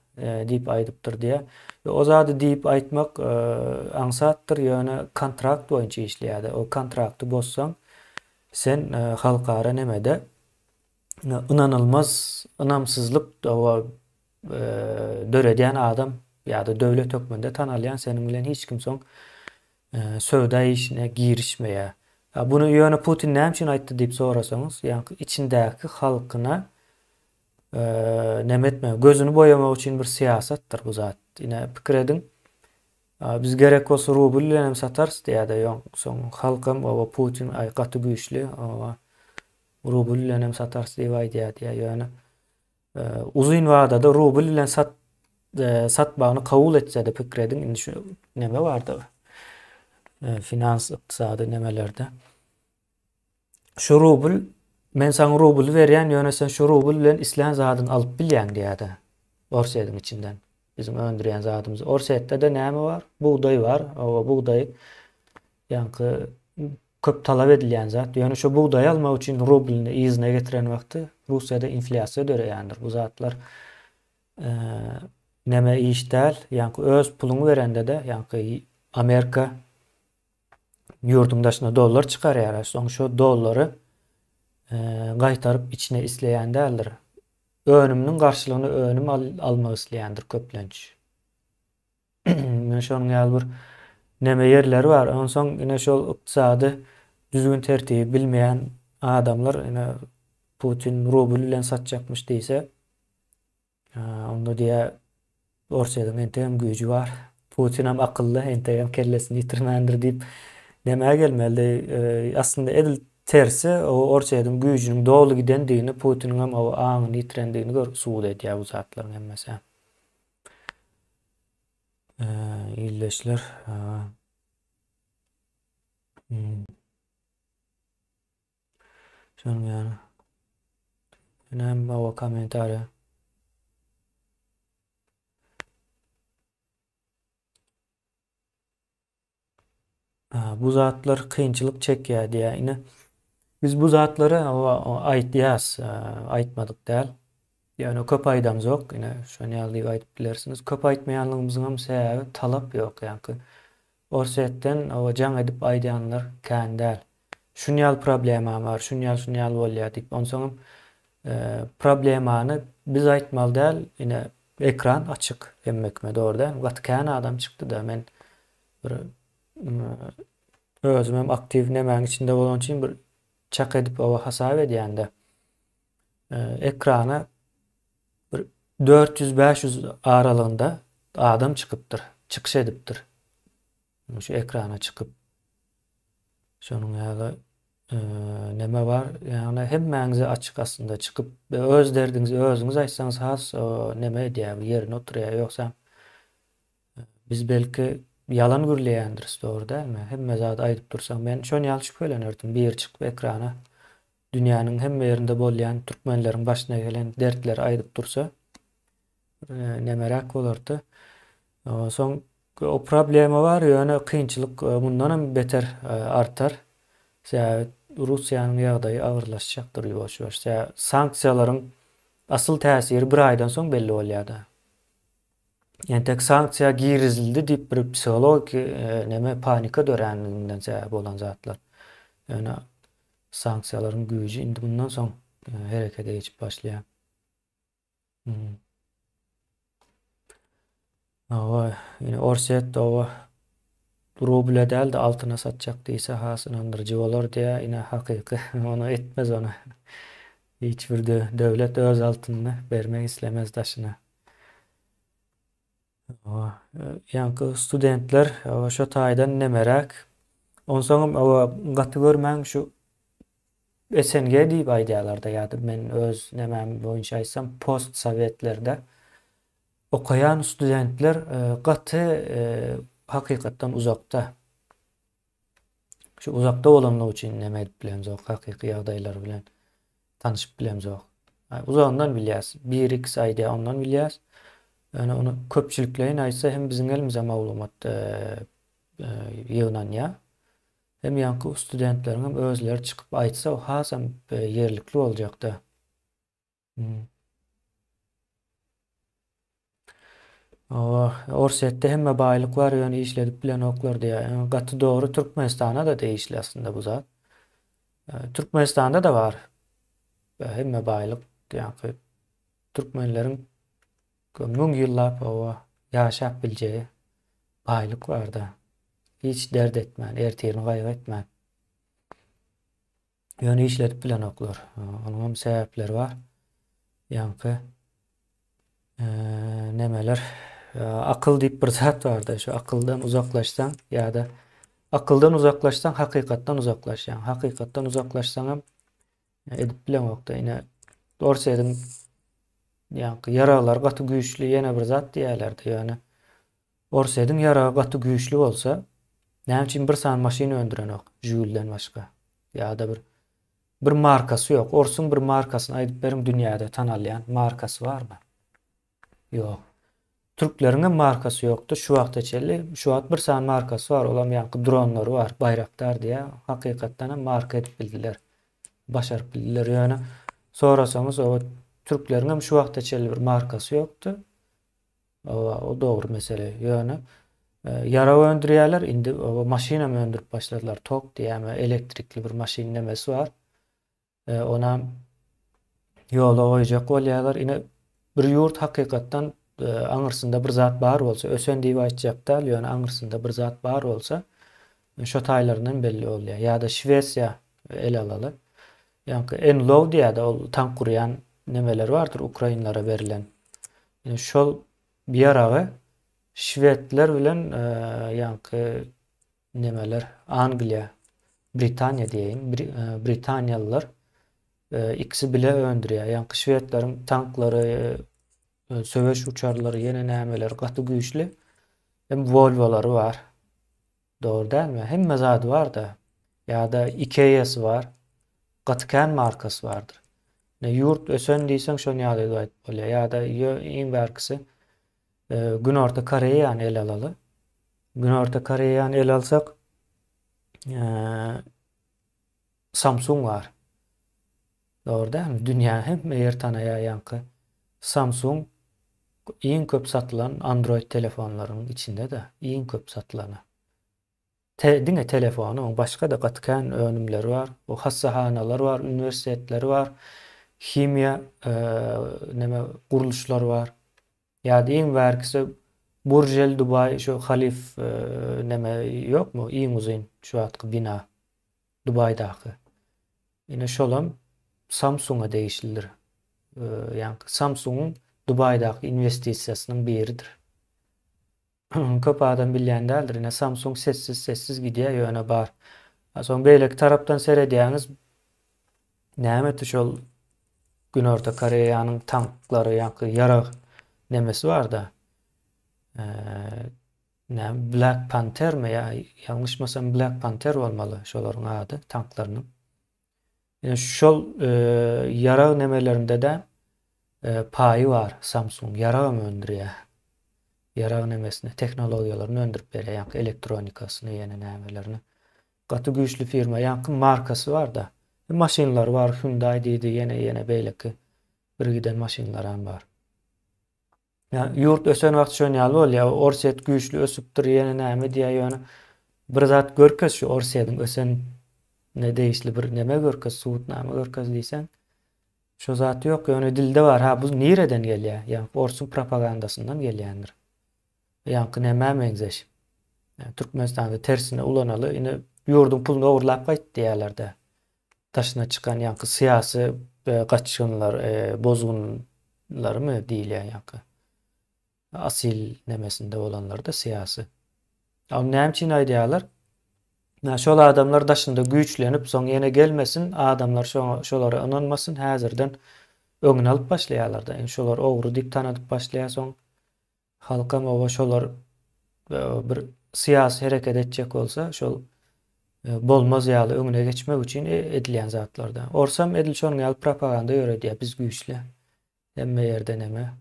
diýip aýdypdyr diýe. O zady diýip aýtmak aňsatdyr, ýöne kontrakt boýunça işleýär. O kontrakty bozsaň sen halkara nemede inamsızlık döredýän adam ýa-da döwlet hökmünde tanalýan senin bilen hiç kim soň söwda işine girişmeýär. Bunu ýöne Putin näme üçin aýtdy diýip sorasaňyz, ýani içindäki halkyna nemetme, gözünü boýamak üçin bir siýasatdyr bu zat. Ine pikir edin. Biz gerek bolsa rubl bilen hem satarys diýär-de ýok. Soň halkym Putin gaty güýçli, rubl bilen hem satarys diýip aýdýar diýär. Ýöne uzun wagtda rubl bilen satmagyny kabul etse-de pikir edin. Indi şu neme bardy? Finans, ykdysady nemelerde. Şu rubl, men sana rubl berýän, ýöne sen şu rubl bilen islen zadyny alyp bilýän diýär-de. Orsaýatyň içinden. Bizim öndüren zatımız. Orsaýetde de näme bar? Buğday var. O buğday ýani köp talap edilýän zat. Ýöne şu buğday almak üçin rublyny izine getiren wagty Russiýada inflasiýa döreýändir. Bu zatlar Neme iş däl. Ýani öz puluny berende de ýani Amerika ýurdundaşyna dollar çykarýar. Soň şo dollary gaýtaryp içine isleýän däldir. Önümniň garşylygyny önüm almak isleýändir köplenç. Men şonuň ýaly bir neme yerleri bar. Onsoň ine şol ykdysady düzgün tertibi bilmeýän adamlar ine Putin rubl bilen satjakmyş diýse, onda diýe Orsaýdyň entegem güýji bar. Putin hem akylly, entegem kellesini ýitirmändir diýip näme gelmeli? Aslında edil tersi o Orsaýdyň güýjüniň dogly gidendigini, Putiniň hem o aňyny ýitirendigini suwd edýär bu zatlaryň hemmesi. İlleşler. Şonuň ýany. Hem o komentary. Bu zatlar kynçylyk çekýär diýär. Ine biz bu zatlara aýtýas, aýtmadyk däl. Ýani köp aýdamyz ýok. Ine şonu ýaly aýdyp bilersiniz. Köp aýtmaýanlygymyzyň hem sebäbi talap ýok ýani. Orsetden o jaň edip aýdýanlar kän däl. Şunu ýaly problemam bar, şunu ýaly bolýar diýip onsoň problemany biz aýtmaly däl. Ine ekran açyk hemmekme dogrudan. Wat kän adam çykdy da men bir özüm hem aktiv nemäň içinde bolan üçin bir çak edip o hasap edýände ekrana bir 400-500 aralygynda adam çykypdyr, çykyş edipdir. Şu ekrana çykyp şonuň ýaly neme bar? Ýani hemmäňize açyk aslında çykyp öz derdiňizi özüňiz aýtsaňyz has neme edýär, ýerine oturýar. Ýoksa biz belki yalan gürleýändir doğru dälmi? Hemme zat aýdyp dursaň men şonu ýaly şüphelenirdim. Bir çykyp ekrana dünýäniň hemme ýerinde bolýan türkmenleriň başyna gelen dertleri aýdyp dursa nemerek bolardy. Soň o problema bar ýöne kynçylyk bundan hem beter artar. Russiýanyň ýagdaýy agyrlaşjakdyr ýoş-ýoş. Sanksiýalaryň asyl täsiri bir aýdan soň belli bolýar. Yani tek sanksiya girizildi diýip bir psikologik neme panika dörenliginden sebäp bolan zatlar. Yani sanksiýalaryň güýji indi bundan soň herekete geçip başlaýar. Ýani Orset ruble däl de altyna satjak diýse hasynandyrjy bolar diýe ine hakyky onu etmez onu. Hiçbir döwlet öz altyny bermek islemez daşyna. Ýani studentler şo taýdan nemerek onsoň gaty görmäň şu SNG diýip aýdýarlar da ýa-da men öz nemem boýunça aýtsam post sowetlerde okayan studentler gaty hakykatdan uzakda. Şu uzakda bolanlar üçin neme edip bilemez ok, hakyky ýagdaýlar bilen tanyşyp bilemez ok. Uzagyndan bilýäs, 1-2 aýda ondan bilýäs. Yani onu köpçülükleyin aýtsa hem biziň elimize maglumat ýygnanýar. Hem ýanky studentleriň hem özleri çykyp aýtsa o hasam ýerlikli boljak da. Orsetde hemme baýlyk bar ýöne işledip bilen oklar diýär. Gaty dogry Türkmenistana da değişli aslında bu zat. Türkmenistanda da var. Hemme baýlyk ýani türkmenleriň müň ýyllap ýaşap biljegi baýlyk bar da. Hiç dert etmän, ertirini gaýgy etmän. Ýöne işledip bilen oklar. Onuň hem sebäpleri bar. Ýani nemeler akıl diýip bir zat bar da, şu akyldan uzaklaşsaň ýa-da akyldan uzaklaşsaň hakykatdan uzaklaşýan. Hakykatdan uzaklaşsaň hem edip bilen okda. Ine Orsaýdyň ýani yaralar gaty güýçli ýene bir zat diýerlerdi. Ýani Orsaýdyň yaragy gaty güýçli bolsa, näme üçin bir san maşyna öndüren ok, Jüylden başga. Ýa-da bir markasy ýok. Orsun bir markasyny aýdyp beriň dünýäde tanalýan markasy barmy? Ýok. Türkleriň markasy ýokdy. Şu wagta çelli, şu wagt bir san markasy bar. Olam ýanky dronlary bar, Bayraktar diýe. Hakykatdan hem marka edip bildiler. Başaryp bildiler. Ýöne sorasaňyz o türkleriň şu wagta çelli bir markasy ýokdy. O doğru mesele. Yani yara öndürüyorlar. Indi o maşina mı öndürüp başladılar. Tok diye ama elektrikli bir maşin nemesi var. Ona yola koyacak bolýarlar. Ine bir yurt hakykatdan aňyrsynda bir zat bar bolsa, ösen diýip aýtjakda, ýöne aňyrsynda bir zat bar bolsa, şo taýlaryndan belli bolýar. Ýa-da Şwesiýa el alaly. Ýa-ni Enlov diýär ol tank gurýan nemeler bardyr Ukrainlara berilen. Şol bir aragy Şwedler bilen ýa-ni nemeler Angliýa, Britaniýa diýeýin, Britaniýalılar ikisi bile öndürýär. Ýa-ni Şwedleriň tanklary, söweş uçarlary, ýene nämeler gaty güýçli. Hem Volvolary var. Doğru dälmi? Hemme zady var da. Ýa-da Ikea'sy var. Gatken markasy bardyr. Yurt ösen diýseň şonu ýaly aýdyp bolýar. Ýa-da iň berkisi Günorta Koreýany el alaly. Günorta Koreýany el alsak Samsung var. Doğru dälmi? Dünýä hemme ýer tanaýar ýaňky. Samsung iň köp satylan Android telefonlarynyň içinde de iň köp satylany. Diňe telefonu, başga da gatken önümleri var. O hassahanalar var, üniversiteler var. Himya neme guruluşlar var. Ýa-da iň berkisi Burj el Dubai şu Halif neme ýokmu? Iň uzun şu atky bina Dubai'daky. Ine şolam Samsung'a değişildir. Yani Samsung'un Dubai'daky investisiýasynyň biridir. Köp adam bilýän däldir. Ine Samsung sessiz gidýär ýöne bar. Soň beýleki tarapdan seredýäňiz näme şol Günorta Koreýanyň tanklary ýa-ni ýarag nemesi var da. Black Panther mi ya? Ýalňyşmasam Black Panther bolmaly şolaryň ady tanklarynyň. Şol ýarag nemelerinde de paýy var Samsung. Ýarag öndürýär. Ýarag nemesini, teknologiýalaryny öndürüp berýär, ýa-ni elektronikasyny, ýene nämelerini. Gaty güýçli firma, ýa-ni markasy var da. Maşinlar var, Hyundai diýdi, ýene beýleki bir giden maşinlar hem bar. Yani yurt ösen wagt şonu ýaly bolýar, orset güýçli ösüpdir, ýene näme diýär ýöne. Bir zat görkäs şu orsedyň ösen ne değişli bir neme görkäs, suwut näme görkäs diýsen, şo zat ýok, ýöne dilde var. Ha, bu nireden gelýär? Ýa-ni orsun propagandasyndan gelýändir. Ýa-ni näme meňzeş? Türkmenistanda tersine ulanaly, ine ýurdun puluny ogurlap gaýtdy diýerler-de. Taşına çıkan ýa-ni syýasy gaçşynlar, bozgunlar mı diýilýär ýa-ni. Asil nemesinde olanlar da syýasy. Ama näme üçin aýdýarlar? Şol adamlar daşynda güýçlenip, soň ýene gelmesin, adamlar şolara ynanmasyn, häzirden öňüne alyp başlaýarlar da. Şolar ogry diýip tanadyp başlaýar, soň halkam owa şolar bir syýasy hereket etjek bolsa, şol bolmaz ýaly öňüne geçmek üçin edilýän zatlardan. Orsam edil şonuň ýaly propaganda ýöredýär, biz güýçli. Hemme ýerde neme?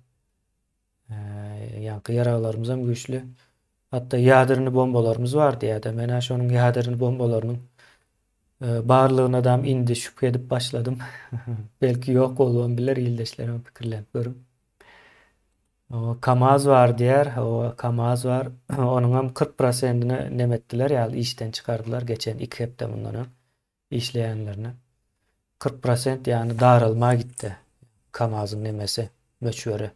Ýa-ni ýaraglarymyz hem güýçli. Hatta ýadyryny bombalarymız var diýär. Men şonuň ýadyryny bombalarynyň barlygyna da indi şüphe edip başladym. Belki ýok bolýan biler, ýyldaşlarym pikirlenip görüm. O KAMAZ var diýär. O KAMAZ var. Onuň hem 40%'ini nemetdiler ýaly işden çykardylar geçen 2 hepde bundan işleýänlerini. 40% ýani darylma gitdi. KAMAZ'yň nemesi, möçberi.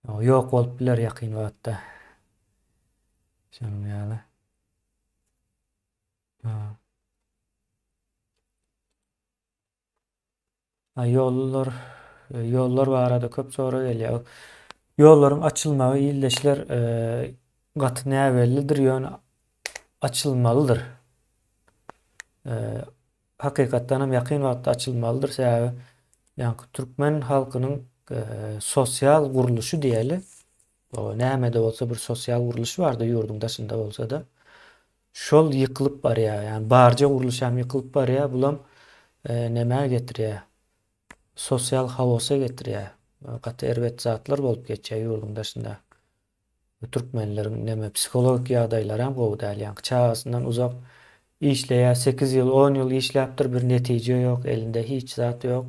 O ýok bolup biler ýakyn wagtda. Şonuň ýaly. Yollar barada köp soru gelýär. Yolların açılmagy ýyldaşlar gaty näwellidir, ýöne açılmalydyr. Hakykatdan hem ýakyn wagtda açılmalydyr. Sebäbi ýa-ni türkmen halkynyň sosial guruluşy diýeli. O näme-de bolsa bir sosial guruluş bardy ýurdun daşynda bolsa da. Şol ýykylyp barýar. Ýani barja guruluş hem ýykylyp barýar. Bulam näme getirýär? Sosial hawosa getirýär. Gaty erbet zatlar bolup geçýär ýurdun daşynda. Türkmenleriň näme psikologik ýagdaýlary hem gowy däl. Ýani çağasyndan uzak işleýär, 8 ýyl, 10 ýyl işläpdir, bir netije ýok, elinde hiç zat ýok.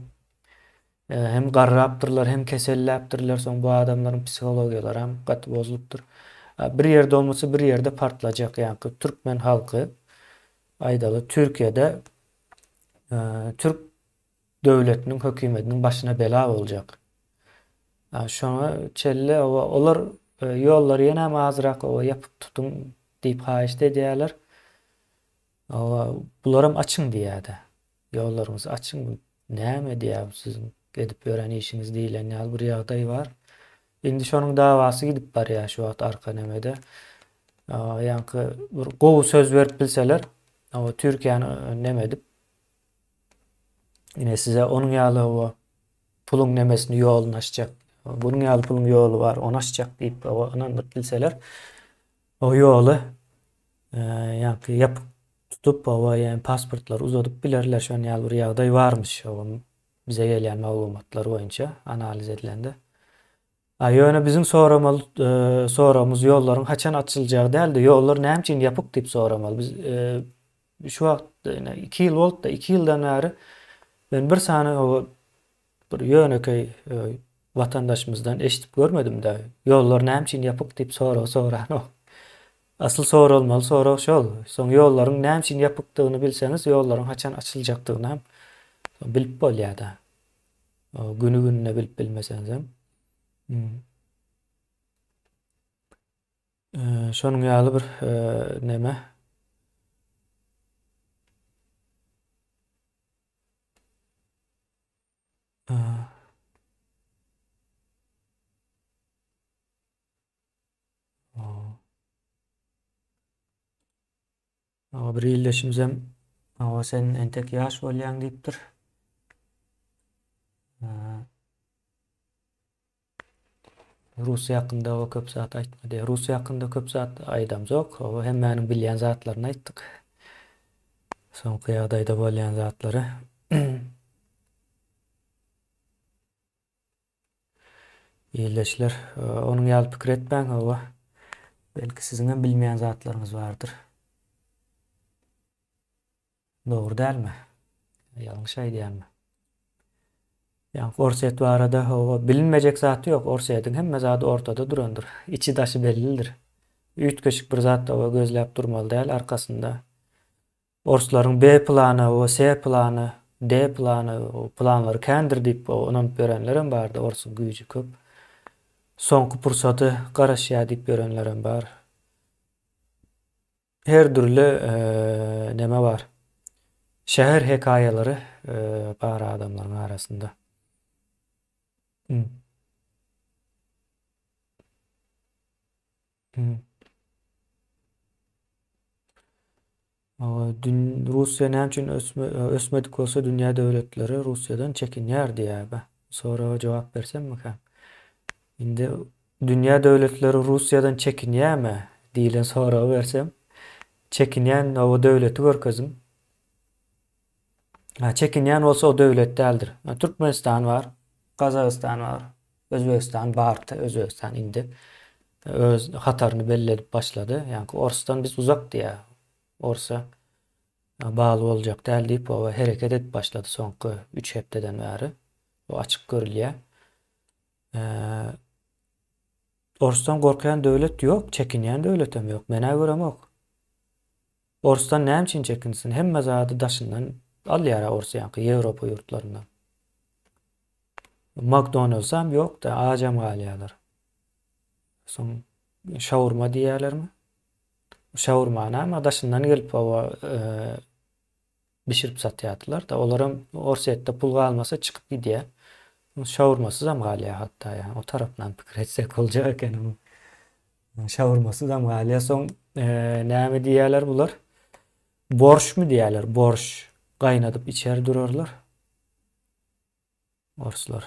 Hem garraptırlar hem keselläpdirler. Soň bu adamlaryň psihologiýalary hem gaty bozulupdyr. Bir ýerde olmasa bir ýerde partlajak. Ýani türkmen halky aýdaly Türkiýede Türk döwletiniň hökümetiniň başyna bela boljak. Şoňa çelle olar ýollary ýene azrak ýapyp tutun diýip haýyş edýärler. Bularam açyň diýýärdi. Ýollaryňyzy açyň. Näme diýär sizin edip ýören işiniz diýilen ýaly bir ýagdaý bar. Indi şonuň dawasy gidip barýar şu wagt arka nemede. Ýani bir gowy söz berip bilseler, Türkiýany neme edip ine size onun ýaly puluň nemesini ýoluny açjak. Bunyň ýaly puluň ýolu bar, onu açjak diýip inandyryp bilseler, o ýoly ýani ýapyp tutup ýani pasportlar uzadyp bilerler şoň ýaly bir ýagdaý barmyş. Bize gelen maglumatlar boýunça analiz edilende. Ýöne bizim soramız ýollaryň haçan açylajagy däldi, ýollar näme üçin ýapyk diýip soramaly. Biz şu wagt 2 ýyl boldy da 2 ýyldan bäri ben bir sany bir ýöneköy watandaşymyzdan eşitip görmedim de ýollar näme üçin ýapyk diýip soran. Asyl sorulmaly sorak şol. Soň ýollaryň näme üçin ýapykdygyny bilseňiz, ýollaryň haçan açyljakdygyny hem bilip bolýar da. Günü-gününe bilip bilmeseňiz hem. Şonuň ýaly bir neme? Bir ýyldaşymyz hem sen entek ýaş bolýan diýipdir. Russiýa hakynda köp zat aýtmady. Russiýa hakynda köp zat aýdamjak. Hemmäniň bilýän zatlaryny aýtdyk. Soňky ýagdaýda bolýan zatlary. Ýyldaşlar, onuň ýaly pikir etmäň, belki siziň hem bilmeýän zatlaryňyz bardyr. Dogry dälmi? Ýalňyş aýdýarmy? Yani Orset barada bilinmeyecek zatı yok. Orset'in hemme zatı ortada durandır. İçi daşı bellidir. Üç köşük bir zat da gözläp durmaly däl arkasında. Orslaryň B plany, C plany, D plany, planlary kändir diýip onuň berenler bardy. Orsun güýji köp. Soňky pursaty garaşýa diýip berenler bar. Her türlü neme var. Şäher hekaýalary bar adamlaryň arasynda. Rusya näme üçin ösmedik bolsa dünýä döwletleri Russiýadan çekinýär diýär. Sonra jogap bersem mi? Indi dünýä döwletleri Russiýadan çekinýärmi diýilen soragy bersem, çekinýän o döwleti görkezim. Çekinýän bolsa o döwlet däldir. Türkmenistan bar, Kazakystan bar, Özbegistan bardy. Özbegistan indi öz hataryny belli edip başlady. Yani Orsdan biz uzak diýär. Orsa bağlı boljak däl diýip hereket edip başlady soňky 3 hepdeden bäri. O açyk görülýär. Orsdan gorkayan döwlet ýok, çekinýän döwlet hem ýok. Mene görem ok. Orsdan näme üçin çekinsin? Hemme zady daşyndan alýar Orsa Ýewropa ýurtlaryndan. McDonald's hem ýok da ajam galýarlar. Soň şawurma diýerlermi? Şawurma näme daşyndan gelip bişirip satýardylar da olaram Orsetde pul galmasa çykyp gidýär. Şawurmasız hem galýar hatda ýani o tarapdan pikir etsek boljak eken. Şawurmasız hem galýar. Soň näme diýerler bular? Borş mu diýerler? Borş gaýnadyp içeri durarlar. Orslar.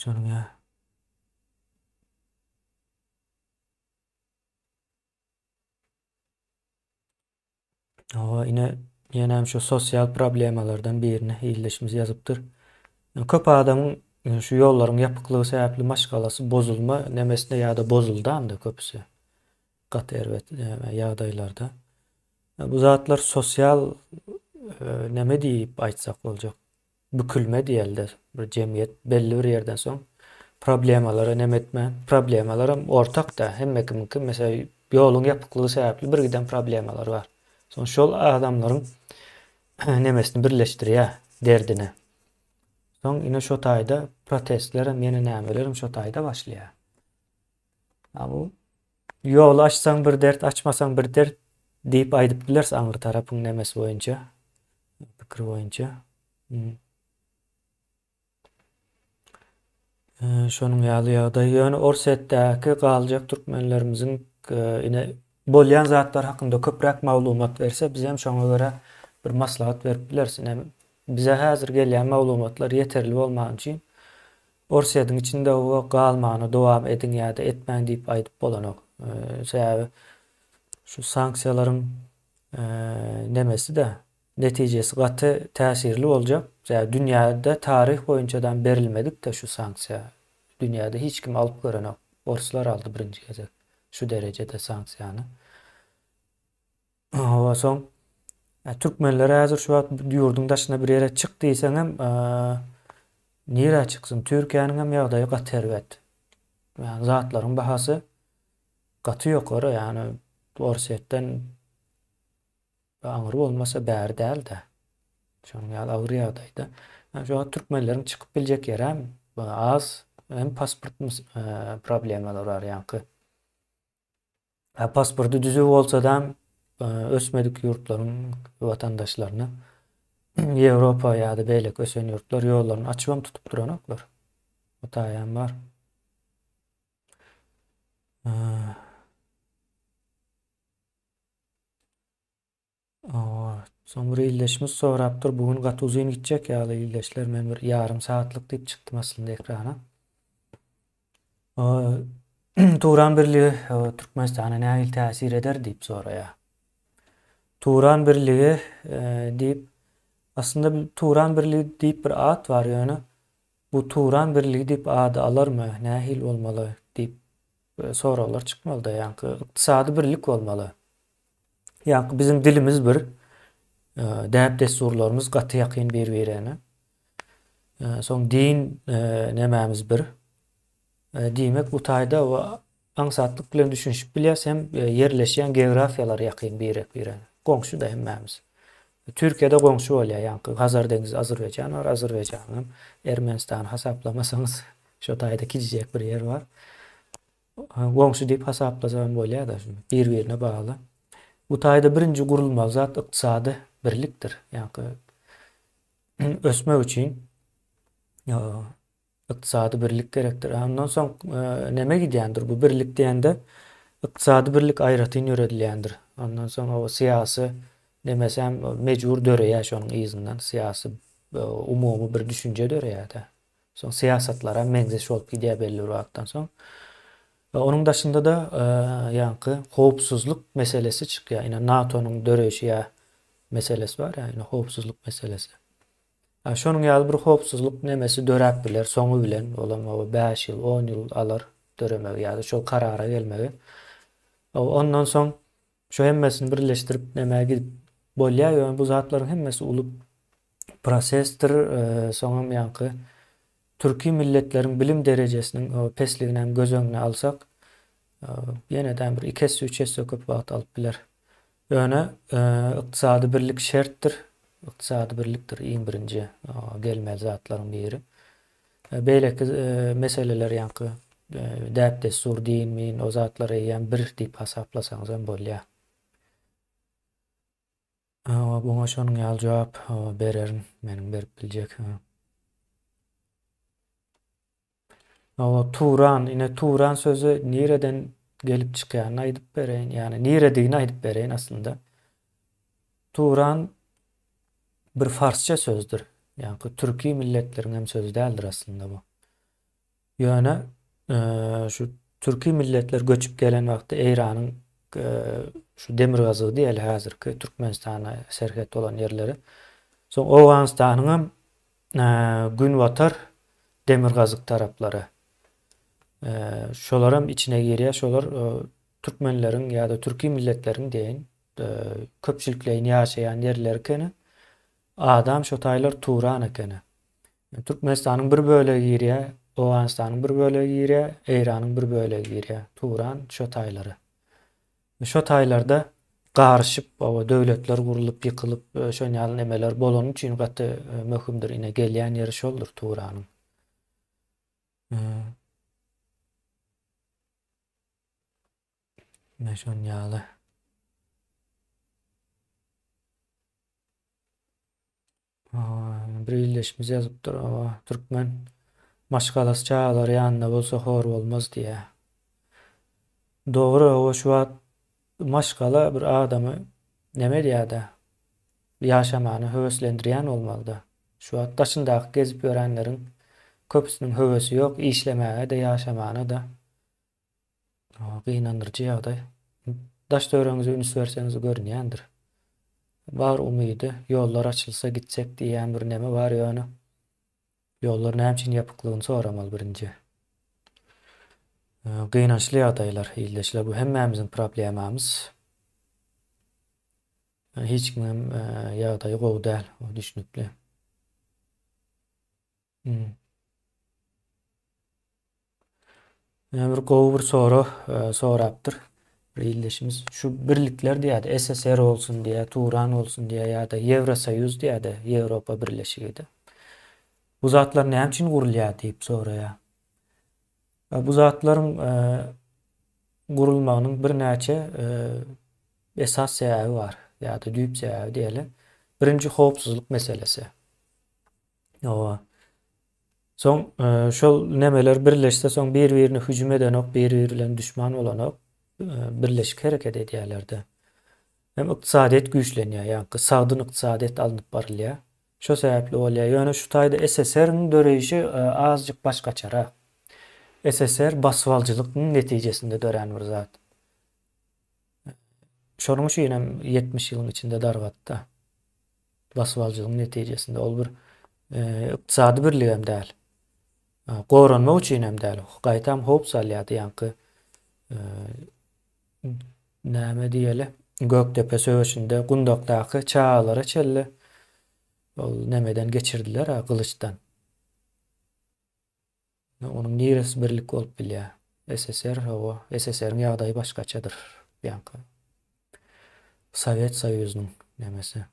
Şonuň ýa. Ýene şu sosial problemalardan birini ýyldaşymyz ýazypdyr. Köp adamyň şu ýollaryň ýapyklygy sebäpli maşgalasy bozulma nemesine ýa-da bozuldy anda köpüsi. Gaty erwet ýagdaýlarda. Bu zatlar sosial neme diýip aýtsak boljak? Bükülme diýelde bir jemgyýet belli bir ýerden soň problemalara nemetme. Problemalaram ortak da hemme kimki mesela ýoluň ýapyklygy sebäpli bir giden problemalar bar. Soň şol adamlaryň nemesini birleşdirýär derdini. Soň ine şo taýda protestler hem ýene nämeler şo taýda başlaýar. Bu ýol açsaň bir dert, açmasaň bir dert diýip aýdyp bilersiz aňyr tarapyň nemesi boýunça, pikir boýunça. Şonuň ýaly ýagdaý ýöne Orsetdäki galjak türkmenlerimiziň ine bolýan zatlar hakynda köpräk maglumat berse biz hem şoňa görä bir maslahat berip bilersiz. Bize häzir gelýän maglumatlar ýeterli bolmagy üçin Orsetdiň içinde o galmany dowam edin ýa-da etmäň diýip aýdyp bolanok. Sebäbi şu sanksiýalaryň nemesi de netijesi gaty täsirli boljak. Dünýäde tarih boýunçadan berilmedik de şu sanksiýa. Dünýäde hiç kim alyp görenok. Orslar aldy birinji gezek. Şu derejede sanksiýany. Soň türkmenler häzir şu wagt ýurduň daşyna bir ýere çyk diýseň hem nire çyksyn? Türkiýanyň hem ýagdaýy gaty erwet. Yani zatlaryň bahasy gaty ýokary, yani Orsetden aňyr bolmasa bäri däl de. Şonuň ýaly agyr ýagdaýda. Şu türkmenleriň çykyp biljek ýeri hem az, hem pasport problemleri bar ýanky. Pasporty düzü bolsa-da ösmedik ýurtlaryň watandaşlaryny Ýewropa ýa-da beýlek ösen ýurtlar ýollaryny açybam tutup duranoklar. O taýam bar. Soň bir illeşmiş sorapdyr. Bugün gaty uzyn gitjek ýaly illeşler. Men bir ýarym saatlyk diýip çykdym aslında ekrana. Turan birligi Türkmenistana nähili täsir eder diýip soraýar. Turan birligi diýip aslında bir Turan birligi diýip bir ad bar ýöne. Bu Turan birligi diýip ady alarmy? Nähili bolmaly diýip soralar çykmaly da, ýanky ykdysady birlik bolmaly. Ýanky bizim dilimiz bir, däp desturlarymyz gaty ýakyn bir-birine. Soň din nemämiz bir. Diýmek bu taýda o aňsatlyk bilen düşünşip bilýäs hem yerleşýän geografiýalar ýakyn bir-birine. Goňşu da hemmämiz. Türkiýede goňşu bolýar, ýanky Hazar deňizi Azerbaýjan bar, Azerbaýjanyň Ermenistan hasaplamasaňyz şo taýda gidjek bir ýer bar. Goňşu diýip hasaplasaň bolýar da, bir-birine bagly. Bu taýda birinji gurulmaly zat ykdysady birlikdir. Ýanky ösmek üçin ykdysady birlik gerekdir. Ondan soň neme gidýändir bu birlik diýende ykdysady birlik aýratyn ýöredilýändir. Ondan soň o siýasy demesem mejbur döreýär şonuň izinden siýasy umumy bir düşünje döreýär da. Soň siýasatlara meňzeş bolup gidýär belli bir wagtdan soň. Onun daşında da ýanky howpsuzlyk meselesi çykýar. Ýa NATO'nun döreşi meselesi var ýa, howpsuzlyk meselesi. Şonuň ýaly bir howpsuzlyk nemesi döräp biler, soňu bilen bolama 5 ýyl, 10 ýyl alar döremek ýa-da şol karara gelmegi. Ondan soň şu hemmesini birleşdirip näme gidip bolýar ýa-da bu zatlaryň hemmesi uly prosesdir. Soňam ýanky Türki milletleriň bilim derejesiniň pesligini hem göz öňüne alsak, ýene-de bir 2-3 köp wagt alyp biler. Ýöne ykdysady birlik şertdir. Ykdysady birlikdir iň birinji gelmeli zatlaryň biri. Beýleki meseleler ýanky däp destur diýin, o zatlary ýa bir diýip hasaplasaňyz hem bolýar. Buňa şonuň ýaly jogap bererim, meniň berip biljek. Turan, ine Turan sözü nireden gelip çykýaryny aýdyp bereýin. Yani niredigini aýdyp bereýin aslında. Turan bir farsça sözdür. Yani Türki milletleriň hem sözü däldir aslında bu. Ýöne şu Türki milletler göçüp gelen wagtda Eýranyň şu demir gazygy diýeli häzirki Türkmenistana serhet olan ýerleri. Soň Owganystanyň hem Günwatar demir gazyk taraplary. Şolaram içine girýär, şolar Türkmenlerin ya da Türki milletlerin deyin köpçülükleyin yaşayan yerlerken adam şo taýlar Turan ekeni. Türkmenistanyň bir bölegi ýerä, Owganistanyň bir bölegi ýerä, Eýranyň bir bölegi ýerä. Turan şo taýlary. Şo taýlarda garşyp, o döwletler gurulup, ýykylyp, şo ýaly nemeler bolan üçin gaty möhümdir. Ine gelýän ýeri şoldur Turanyň. Şol ýaly. Bir ýylleşmez ýazypdyr. Türkmen maşgalas çağlar ýanynda bolsa hor bolmaz diýe. Dogry, o şu wagt maşgala bir adamy neme diýär-de ýaşamany höweslendirýän bolmalydy. Şu wagt daşyndaky gezip ýörenleriň köpüsiniň höwesi ýok, işlemäge de ýaşamany da gynandyrjy ýagdaý. Daş döwreňizi üns berseňiz görünýändir. Bar umydy, ýollar açylsa gitsek diýen bir neme bar ýöne. Ýollar näçin ýapyklygyny soramal birinji. Gynançly ýagdaýlar, ýyldaşlar, bu hemmämiziň problemamyz. Hiç kimem ýagdaýy gowy däl, o düşnükli. Bir gowy bir soru sorapdyr. Bir ýyldaşymyz şu birlikler diýär, SSR bolsun diýär, Turan bolsun diýär ýa-da Ýewrosoýuz diýär, Ýewropa birleşigi. Bu zatlar näme üçin gurulýar diýip soraýar. Bu zatlaryň gurulmagynyň bir näçe esas sebäbi bar ýa-da düýp sebäbi diýeli. Birinji howpsuzlyk meselesi. Soň şol nemeler birleşse soň bir-birini hüjüm edenok, bir-biri bilen düşman bolanok birleşik hereket edýärler-de. Hem ykdysadyet güýçlenýär, ýa-ni sagdyn ykdysadyet alınıp barylýar. Şo sebäpli bolýar. Ýöne şu taýda SSR-niň döreýişi azjyk başgaçara. SSR baswalçylykyň netijesinde dören bir zat. Şonuň üçin hem 70 ýylyň içinde dargatdy. Baswalçylygyň netijesinde ol bir ykdysady birlik hem däl. Goranma üçin hem däl. Gaýtam hop salýardy, ýa-ni näme diýeli? Göktepe söwüşinde Gundakdaky çağlara çelle ol nemeden geçirdiler ha, kılıçtan. Onun niresi birlik olup bilýär. SSR o SSR'nin ýagdaýy başgaçadyr. Ýa-ni Sowet Soýuzynyň nemesi.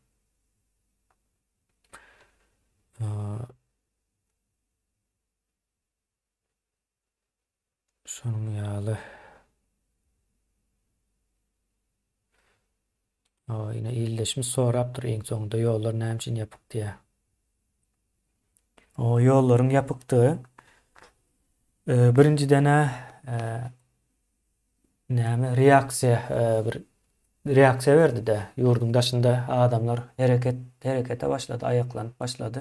Şonuň ýaly ýine ýyldaşymyz sorapdyr eň soňunda ýollar näme üçin ýapyk diýe. O ýollaryň ýapykdygy birinciden näme bir reaksiýa berdi-de. Ýurduň daşynda adamlar herekete başlady, aýaklanyp başlady.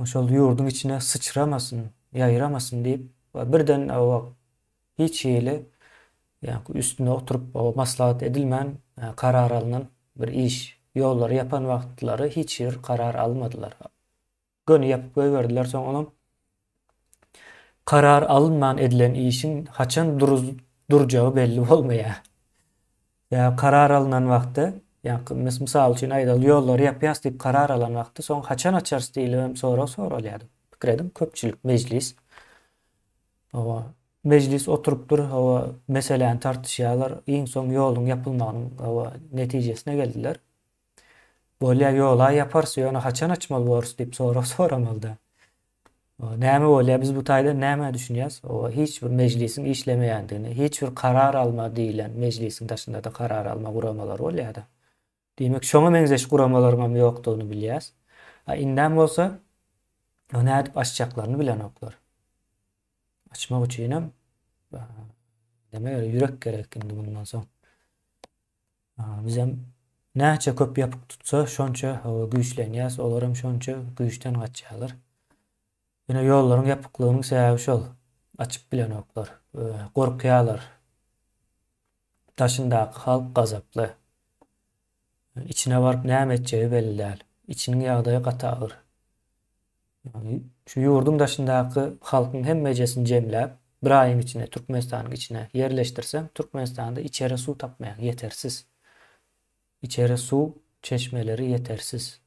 Şol ýurduň içine sıçramasyn, ýaýramasyn diýip birden hiç ýeli ýa-ni üstüne oturup maslahat edilmän karar alınan bir iş. Ýolları yapan wagtlary hiç ýer karar almadylar. Göni ýapyp goýberdiler, soň onuň karar alınman edilen işin haçan durjagy belli bolmaýar. Ya karar alınan wagtda, ýa-ni mysal üçin aýdal ýolları ýapýas diýip karar alan wagtda soň haçan açarsy diýilem soralýardy. Pikir edin, köpçülik mejlis. Meclis oturupdur, meseleni tartışýarlar, iň soň ýoluň ýapylmagynyň netijesine geldiler. Bolýar ýola ýaparsy, ýöne haçan açmaly bolarys diýip soramaldy. Näme bolýar, biz bu taýda näme düşünýäs? Hiç bir meclisiň işlemeýändigini, hiç bir karar alma diýilen meclisiň daşynda da karar alma guramalary bolýar-da. Demek şoňa meňzeş guramalaryň ýokdugyny bilýäs. Indän bolsa, näde açjaklaryny bilen oklar. Açmak üçin hem ýürek gerek indi bundan soň. Biz hem näçe köp ýapyk tutsa şonça güýçlenýäs, olar hem şonça güýçden gaçýarlar. Ýene ýollaryň ýapyklygynyň sebäbi şol. Açyp bilen oklar, gorkýarlar. Taşyndaky halk gazaply. İçine baryp näme etjegi belli däl. İçiniň ýagdaýy gatagyr. Şu ýurdun daşyndaky halkyň hemmejesini jemläp, bir ayın içine, Türkmenistan'ın içine yerleştirsem, Türkmenistan'da içeri su tapmayan, yetersiz. İçeri su çeşmeleri yetersiz.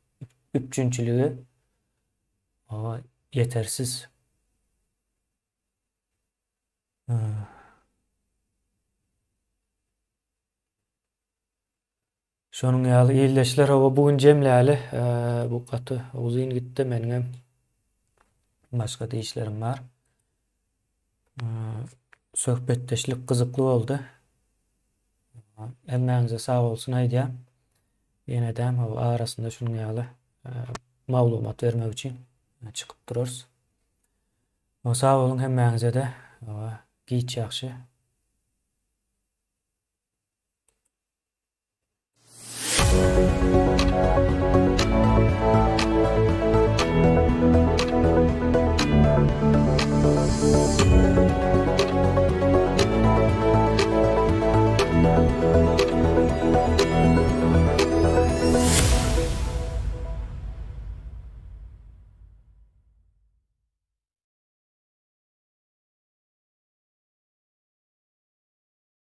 Üpçünçülüğü yetersiz. Şonun ýaly ýyldaşlar bugün jemläli bu gaty uzyn gitdi, menim başga da işlerim bar. Söhbetdeşlik gyzykly boldy. Emmäňize sag bolsun aýdýar. Ýene-de arasynda şunun ýaly maglumat bermek üçin çykyp durarys. Sag bolun hemmäňize de. Giç ýaxşy.